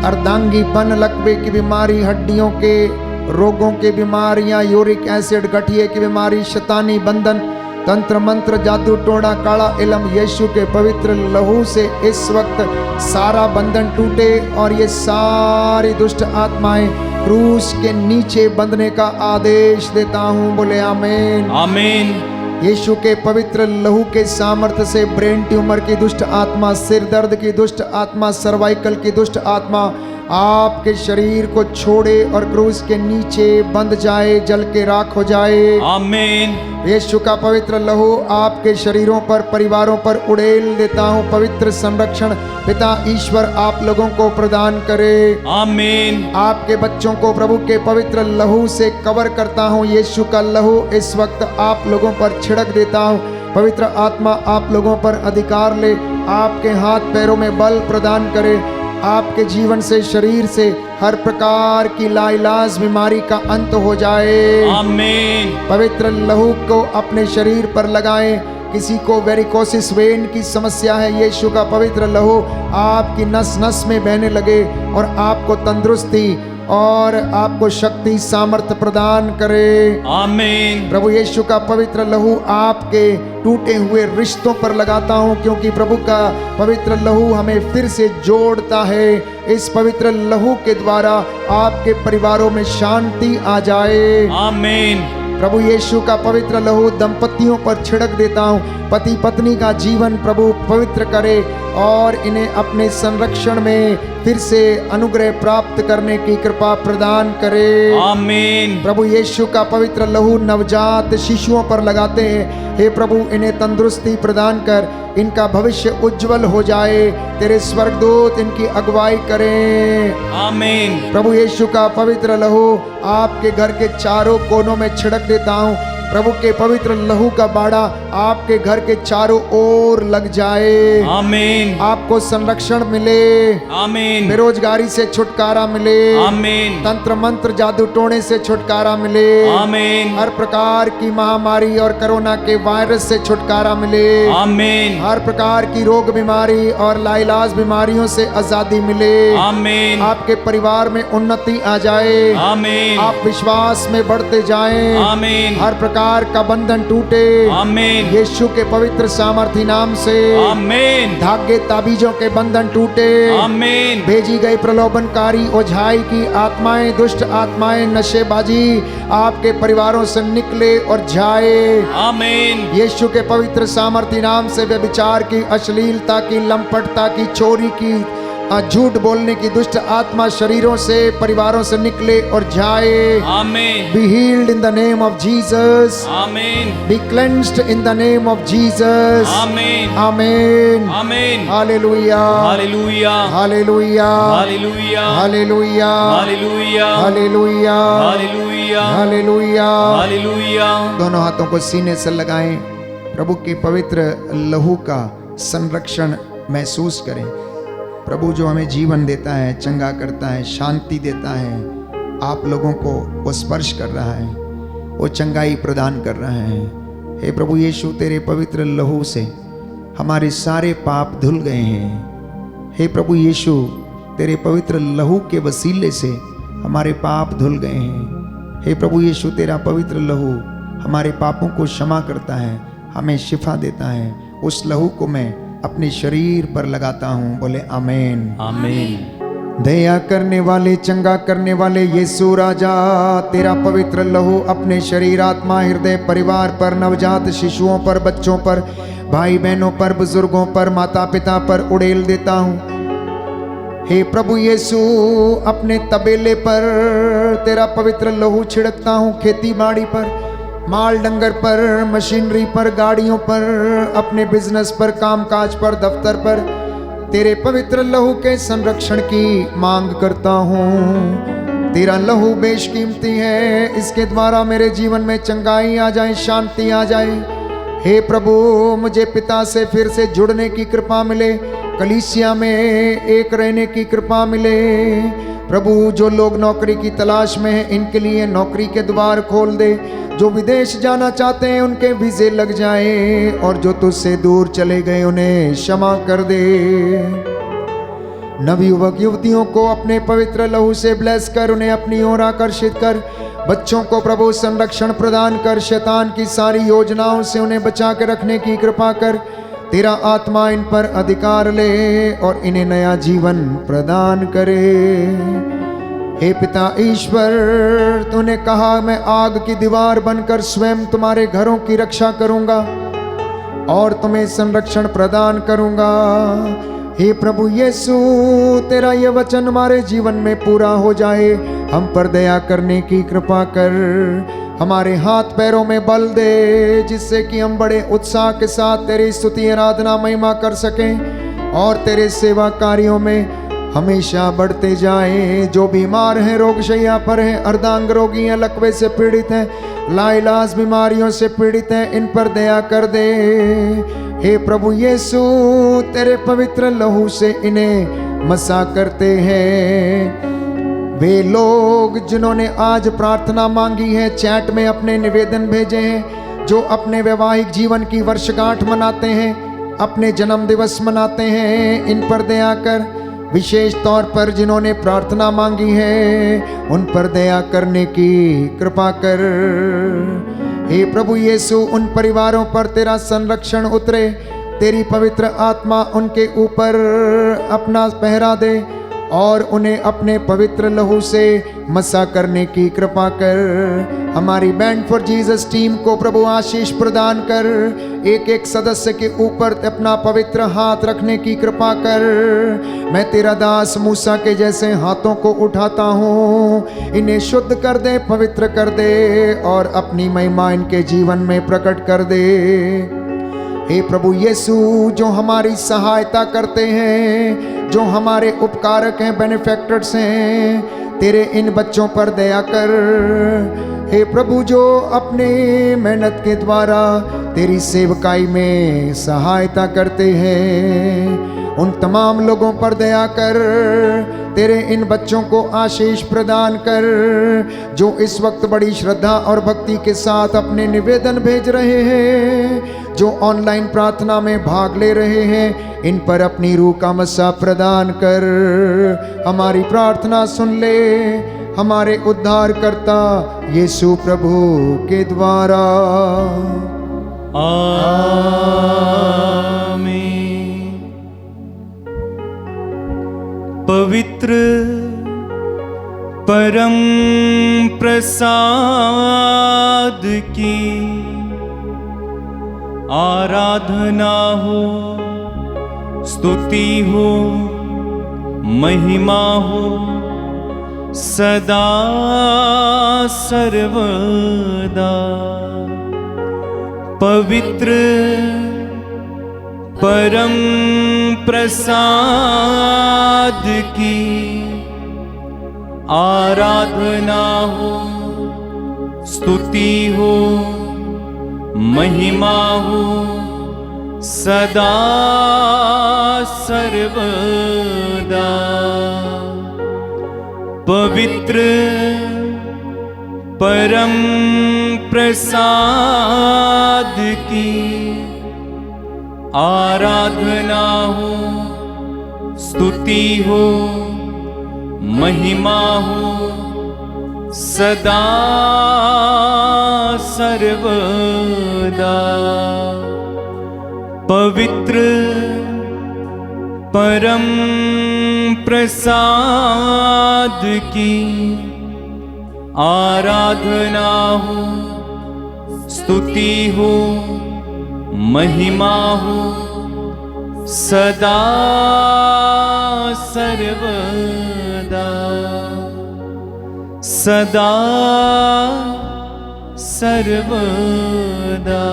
अर्धांगीपन, लकवे की बीमारी, हड्डियों के रोगों की बीमारियां, यूरिक एसिड, गठिए की बीमारी, शैतानी बंधन, तंत्र मंत्र, जादू टोना, काला इलम, यीशु के पवित्र लहू से इस वक्त सारा बंधन टूटे और ये सारी दुष्ट आत्माएं क्रूस के नीचे बंधने का आदेश देता हूं। बोले आमीन। आमीन। यीशु के पवित्र लहू के सामर्थ्य से ब्रेन ट्यूमर की दुष्ट आत्मा, सिर दर्द की दुष्ट आत्मा, सर्वाइकल की दुष्ट आत्मा आपके शरीर को छोड़े और क्रूस के नीचे बंध जाए, जल के राख हो जाए। आमीन। यीशु का पवित्र लहू आपके शरीरों पर, परिवारों पर उड़ेल देता हूँ। पवित्र संरक्षण पिता ईश्वर आप लोगों को प्रदान करे। आमीन। आपके बच्चों को प्रभु के पवित्र लहू से कवर करता हूँ। यीशु का लहू इस वक्त आप लोगों पर छिड़क देता हूँ। पवित्र आत्मा आप लोगों पर अधिकार ले, आपके हाथ पैरों में बल प्रदान करे, आपके जीवन से, शरीर से हर प्रकार की लाइलाज बीमारी का अंत हो जाए। आमीन। पवित्र लहू को अपने शरीर पर लगाएं। किसी को वेरिकोसिस वेन की समस्या है, यीशु का पवित्र लहू आपकी नस नस में बहने लगे और आपको तंदुरुस्ती और आपको शक्ति सामर्थ्य प्रदान करे। आमीन। प्रभु यीशु का पवित्र लहू आपके टूटे हुए रिश्तों पर लगाता हूँ, क्योंकि प्रभु का पवित्र लहू हमें फिर से जोड़ता है। इस पवित्र लहू के द्वारा आपके परिवारों में शांति आ जाए। आमीन। प्रभु यीशु का पवित्र लहू दंपतियों पर छिड़क देता हूँ। पति पत्नी का जीवन प्रभु पवित्र करे और इन्हें अपने संरक्षण में फिर से अनुग्रह प्राप्त करने की कृपा प्रदान करे। आमीन। प्रभु यीशु का पवित्र लहू नवजात शिशुओं पर लगाते हैं। हे प्रभु, इन्हें तंदुरुस्ती प्रदान कर, इनका भविष्य उज्जवल हो जाए। तेरे स्वर्गदूत इनकी अगुवाई करें। आमीन। प्रभु यीशु का पवित्र लहू आपके घर के चारों कोनों में छिड़क देता हूँ। प्रभु के पवित्र लहू का बाड़ा आपके घर के चारों ओर लग जाए। आमीन। आपको संरक्षण मिले। आमीन। बेरोजगारी से छुटकारा मिले। आमीन। तंत्र मंत्र जादू टोने से छुटकारा मिले। आमीन। हर प्रकार की महामारी और कोरोना के वायरस से छुटकारा मिले। आमीन। हर प्रकार की रोग बीमारी और लाइलाज बीमारियों से आजादी मिले। आमीन। आपके परिवार में उन्नति आ जाए। आमीन। आप विश्वास में बढ़ते जाएं। आमीन। हर प्रकार का बंधन टूटे। आमीन। यीशु के पवित्र सामर्थी नाम से। आमीन। धागे ताबीजों के बंधन टूटे। आमीन। भेजी गई प्रलोभनकारी ओझाई की आत्माएं, दुष्ट आत्माएं, नशेबाजी आपके परिवारों से निकले और जाए। आमीन। यीशु के पवित्र सामर्थी नाम से व्यभिचार की, अश्लीलता की, लंपटता की, चोरी की, झूठ बोलने की दुष्ट आत्मा शरीरों से, परिवारों से निकले और जाए। आमीन। Be healed in the name of Jesus. आमीन। Be cleansed in the name of Jesus. आमीन। Amen. आमीन। Hallelujah. Hallelujah. Hallelujah. Hallelujah. Hallelujah. Hallelujah. Hallelujah. Hallelujah. Hallelujah. Hallelujah. दोनों हाथों को सीने से लगाएं। प्रभु के पवित्र लहू का संरक्षण महसूस करें। प्रभु जो हमें जीवन देता है, चंगा करता है, शांति देता है, आप लोगों को वो स्पर्श कर रहा है, वो चंगाई प्रदान कर रहा है। हे प्रभु यीशु, तेरे पवित्र लहू से हमारे सारे पाप धुल गए हैं। हे प्रभु यीशु, तेरे पवित्र लहू के वसीले से हमारे पाप धुल गए हैं। हे प्रभु यीशु, तेरा पवित्र लहू हमारे पापों को क्षमा करता है, हमें शिफा देता है। उस लहू को मैं अपने शरीर पर लगाता हूँ। बोले आमीन। आमीन। दया करने वाले, चंगा करने वाले यीशु राजा, तेरा पवित्र लहू अपने शरीर, आत्मा, हृदय, परिवार पर, नवजात शिशुओं पर, बच्चों पर, भाई बहनों पर, बुजुर्गों पर, माता पिता पर उड़ेल देता हूँ। हे प्रभु यीशु, अपने तबेले पर तेरा पवित्र लहू छिड़कता हूँ। खेती बाड़ी पर, माल डंगर पर, मशीनरी पर, गाड़ियों पर, अपने बिजनेस पर, कामकाज पर, दफ्तर पर तेरे पवित्र लहू के संरक्षण की मांग करता हूँ। तेरा लहू बेशकीमती है, इसके द्वारा मेरे जीवन में चंगाई आ जाए, शांति आ जाए। हे प्रभु, मुझे पिता से फिर से जुड़ने की कृपा मिले, कलीसिया में एक रहने की कृपा मिले। प्रभु, जो लोग नौकरी की तलाश में हैं, इनके लिए नौकरी के द्वार खोल दे। जो विदेश जाना चाहते हैं, उनके वीजे लग जाएं, और जो तुझसे दूर चले गए उन्हें क्षमा कर दे। नव युवक युवतियों को अपने पवित्र लहू से ब्लेस कर, उन्हें अपनी ओर आकर्षित कर। बच्चों को प्रभु संरक्षण प्रदान कर, शैतान की सारी योजनाओं से उन्हें बचा के रखने की कृपा कर। तेरा आत्मा इन पर अधिकार ले और इन्हें नया जीवन प्रदान करे। हे पिता ईश्वर, तूने कहा मैं आग की दीवार बनकर स्वयं तुम्हारे घरों की रक्षा करूंगा और तुम्हें संरक्षण प्रदान करूंगा। हे प्रभु यीशु, तेरा ये वचन हमारे जीवन में पूरा हो जाए। हम पर दया करने की कृपा कर, हमारे हाथ पैरों में बल दे, जिससे कि हम बड़े उत्साह के साथ तेरी स्तुति आराधना महिमा कर सकें और तेरे सेवा कार्यों में हमेशा बढ़ते जाएं। जो बीमार हैं, रोगशैया पर हैं, अर्धांग रोगी हैं, लकवे से पीड़ित हैं, लाइलाज बीमारियों से पीड़ित हैं, इन पर दया कर दे। हे प्रभु यीशु, तेरे पवित्र लहू से इन्हें मसा करते हैं। वे लोग जिन्होंने आज प्रार्थना मांगी है, चैट में अपने निवेदन भेजे हैं, जो अपने वैवाहिक जीवन की वर्षगांठ मनाते हैं, अपने जन्म दिवस मनाते हैं, इन पर दया कर। विशेष तौर पर जिन्होंने प्रार्थना मांगी है, उन पर दया करने की कृपा कर। हे प्रभु यीशु, उन परिवारों पर तेरा संरक्षण उतरे, तेरी पवित्र आत्मा उनके ऊपर अपना पहरा दे और उन्हें अपने पवित्र लहू से मसा करने की कृपा कर। हमारी बैंड फॉर जीसस टीम को प्रभु आशीष प्रदान कर। एक एक सदस्य के ऊपर अपना पवित्र हाथ रखने की कृपा कर। मैं तेरा दास मूसा के जैसे हाथों को उठाता हूँ, इन्हें शुद्ध कर दे, पवित्र कर दे और अपनी महिमा इनके जीवन में प्रकट कर दे। हे प्रभु यीशु, जो हमारी सहायता करते हैं, जो हमारे उपकारक हैं, बेनिफैक्टर्स हैं, तेरे इन बच्चों पर दया कर। हे प्रभु, जो अपने मेहनत के द्वारा तेरी सेवकाई में सहायता करते हैं, उन तमाम लोगों पर दया कर। तेरे इन बच्चों को आशीष प्रदान कर, जो इस वक्त बड़ी श्रद्धा और भक्ति के साथ अपने निवेदन भेज रहे हैं, जो ऑनलाइन प्रार्थना में भाग ले रहे हैं। इन पर अपनी रूह का मसा प्रदान कर। हमारी प्रार्थना सुन ले, हमारे उद्धारकर्ता यीशु प्रभु के द्वारा। आमीन। पवित्र परम प्रसाद की आराधना हो, स्तुति हो, महिमा हो सदा सर्वदा। पवित्र परम प्रसाद की आराधना हो, स्तुति हो, महिमा हो सदा सर्वदा। पवित्र परम प्रसाद की आराधना हो, स्तुति हो, महिमा हो सदा सर्वदा। पवित्र परम प्रसाद की आराधना हो, स्तुति हो, महिमा हो सदा सर्वदा। सदा सर्वदा।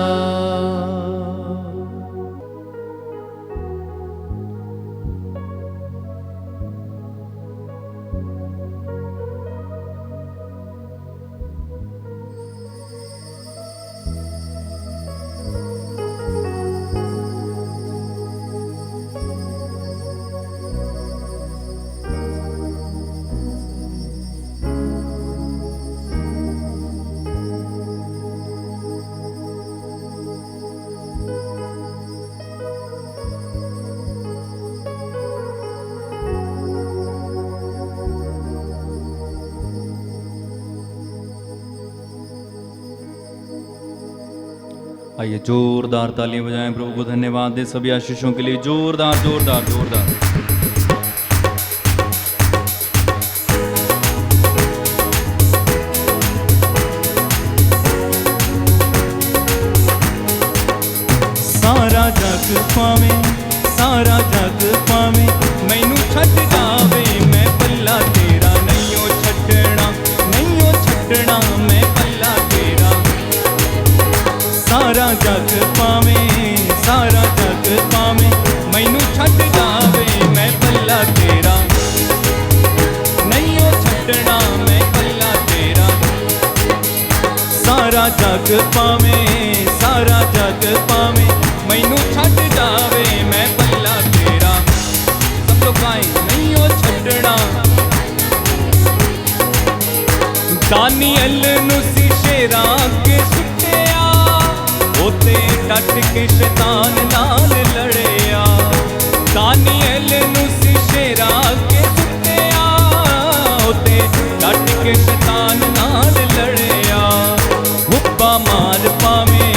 आइए जोरदार तालियां बजाएं, प्रभु को धन्यवाद दें सभी आशीषों के लिए। जोरदार जोरदार जोरदार। सारा जग पावे, सारा जग पावे, मैनू छड्ड जावे, मैं पल्ला तेरा नहींओ छड्डना, नहींओ छड्डना, मैं पल्ला तेरा। सारा जग पावे, सारा जग पावे, मैनू छड्ड जावे, मैं पल्ला तेरा नहींओ छड्डना, मैं पल्ला तेरा। सारा जग पावे, सारा जग पावे, मैनू छड्ड जावे, मैं पल्ला तेरा। सब लोग गाएं, नहींओ छड्डना। दानियल नूं सी शेरां अगे सुट्टिया, ओते डट के शैतान नाल लड़िया। दानियल नूं सी शेरां अगे सुट्टिया, ओते डट के शैतान नाल लड़िया। हुब्बा मार पावे,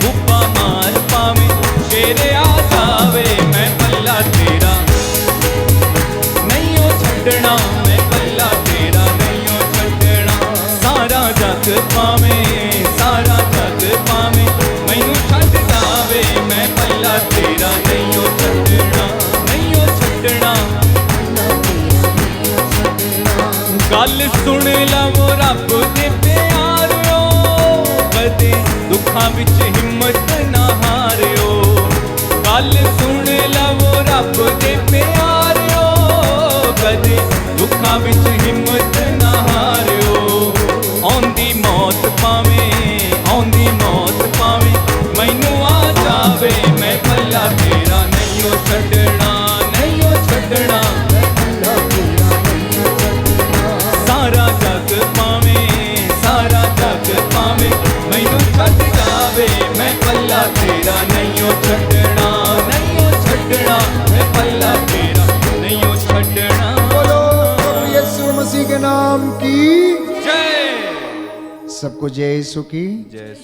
हुब्बा मार पावे, शेर आ जावे, मैं पल्ला तेरा नहींओ छड्डना, मैं पल्ला तेरा नहींओ छड्डना। सारा जग पावे, सारा जग पावे, मैनू छड्ड जावे, मैं पल्ला तेरा नहींओ छड्डना, नहींओ छड्डना। गल सुन लवो रब दे प्यारिओ, कदे दुखां विच हिम्मत ना हारिओ। गल सुन लवो रब दे प्यारिओ, कदे दुखां विच हिम्मत ना हारिओ। आउंदी मौत पावे, आउंदी मौत पावे, मैनू आ जावे, मैं पल्ला तेरा नहींओ छड्डना, नहींओ छड्डना। सारा जग पावे, सारा जग पावे, मैनू छड्ड जावे, मैं पल्ला तेरा नहींओ छड्डना, नहींओ छड्डना, मैं पल्ला तेरा नहींओ छड्डना। बोलो यीशु मसीह के नाम की जय। सबको जय यीशु की। जय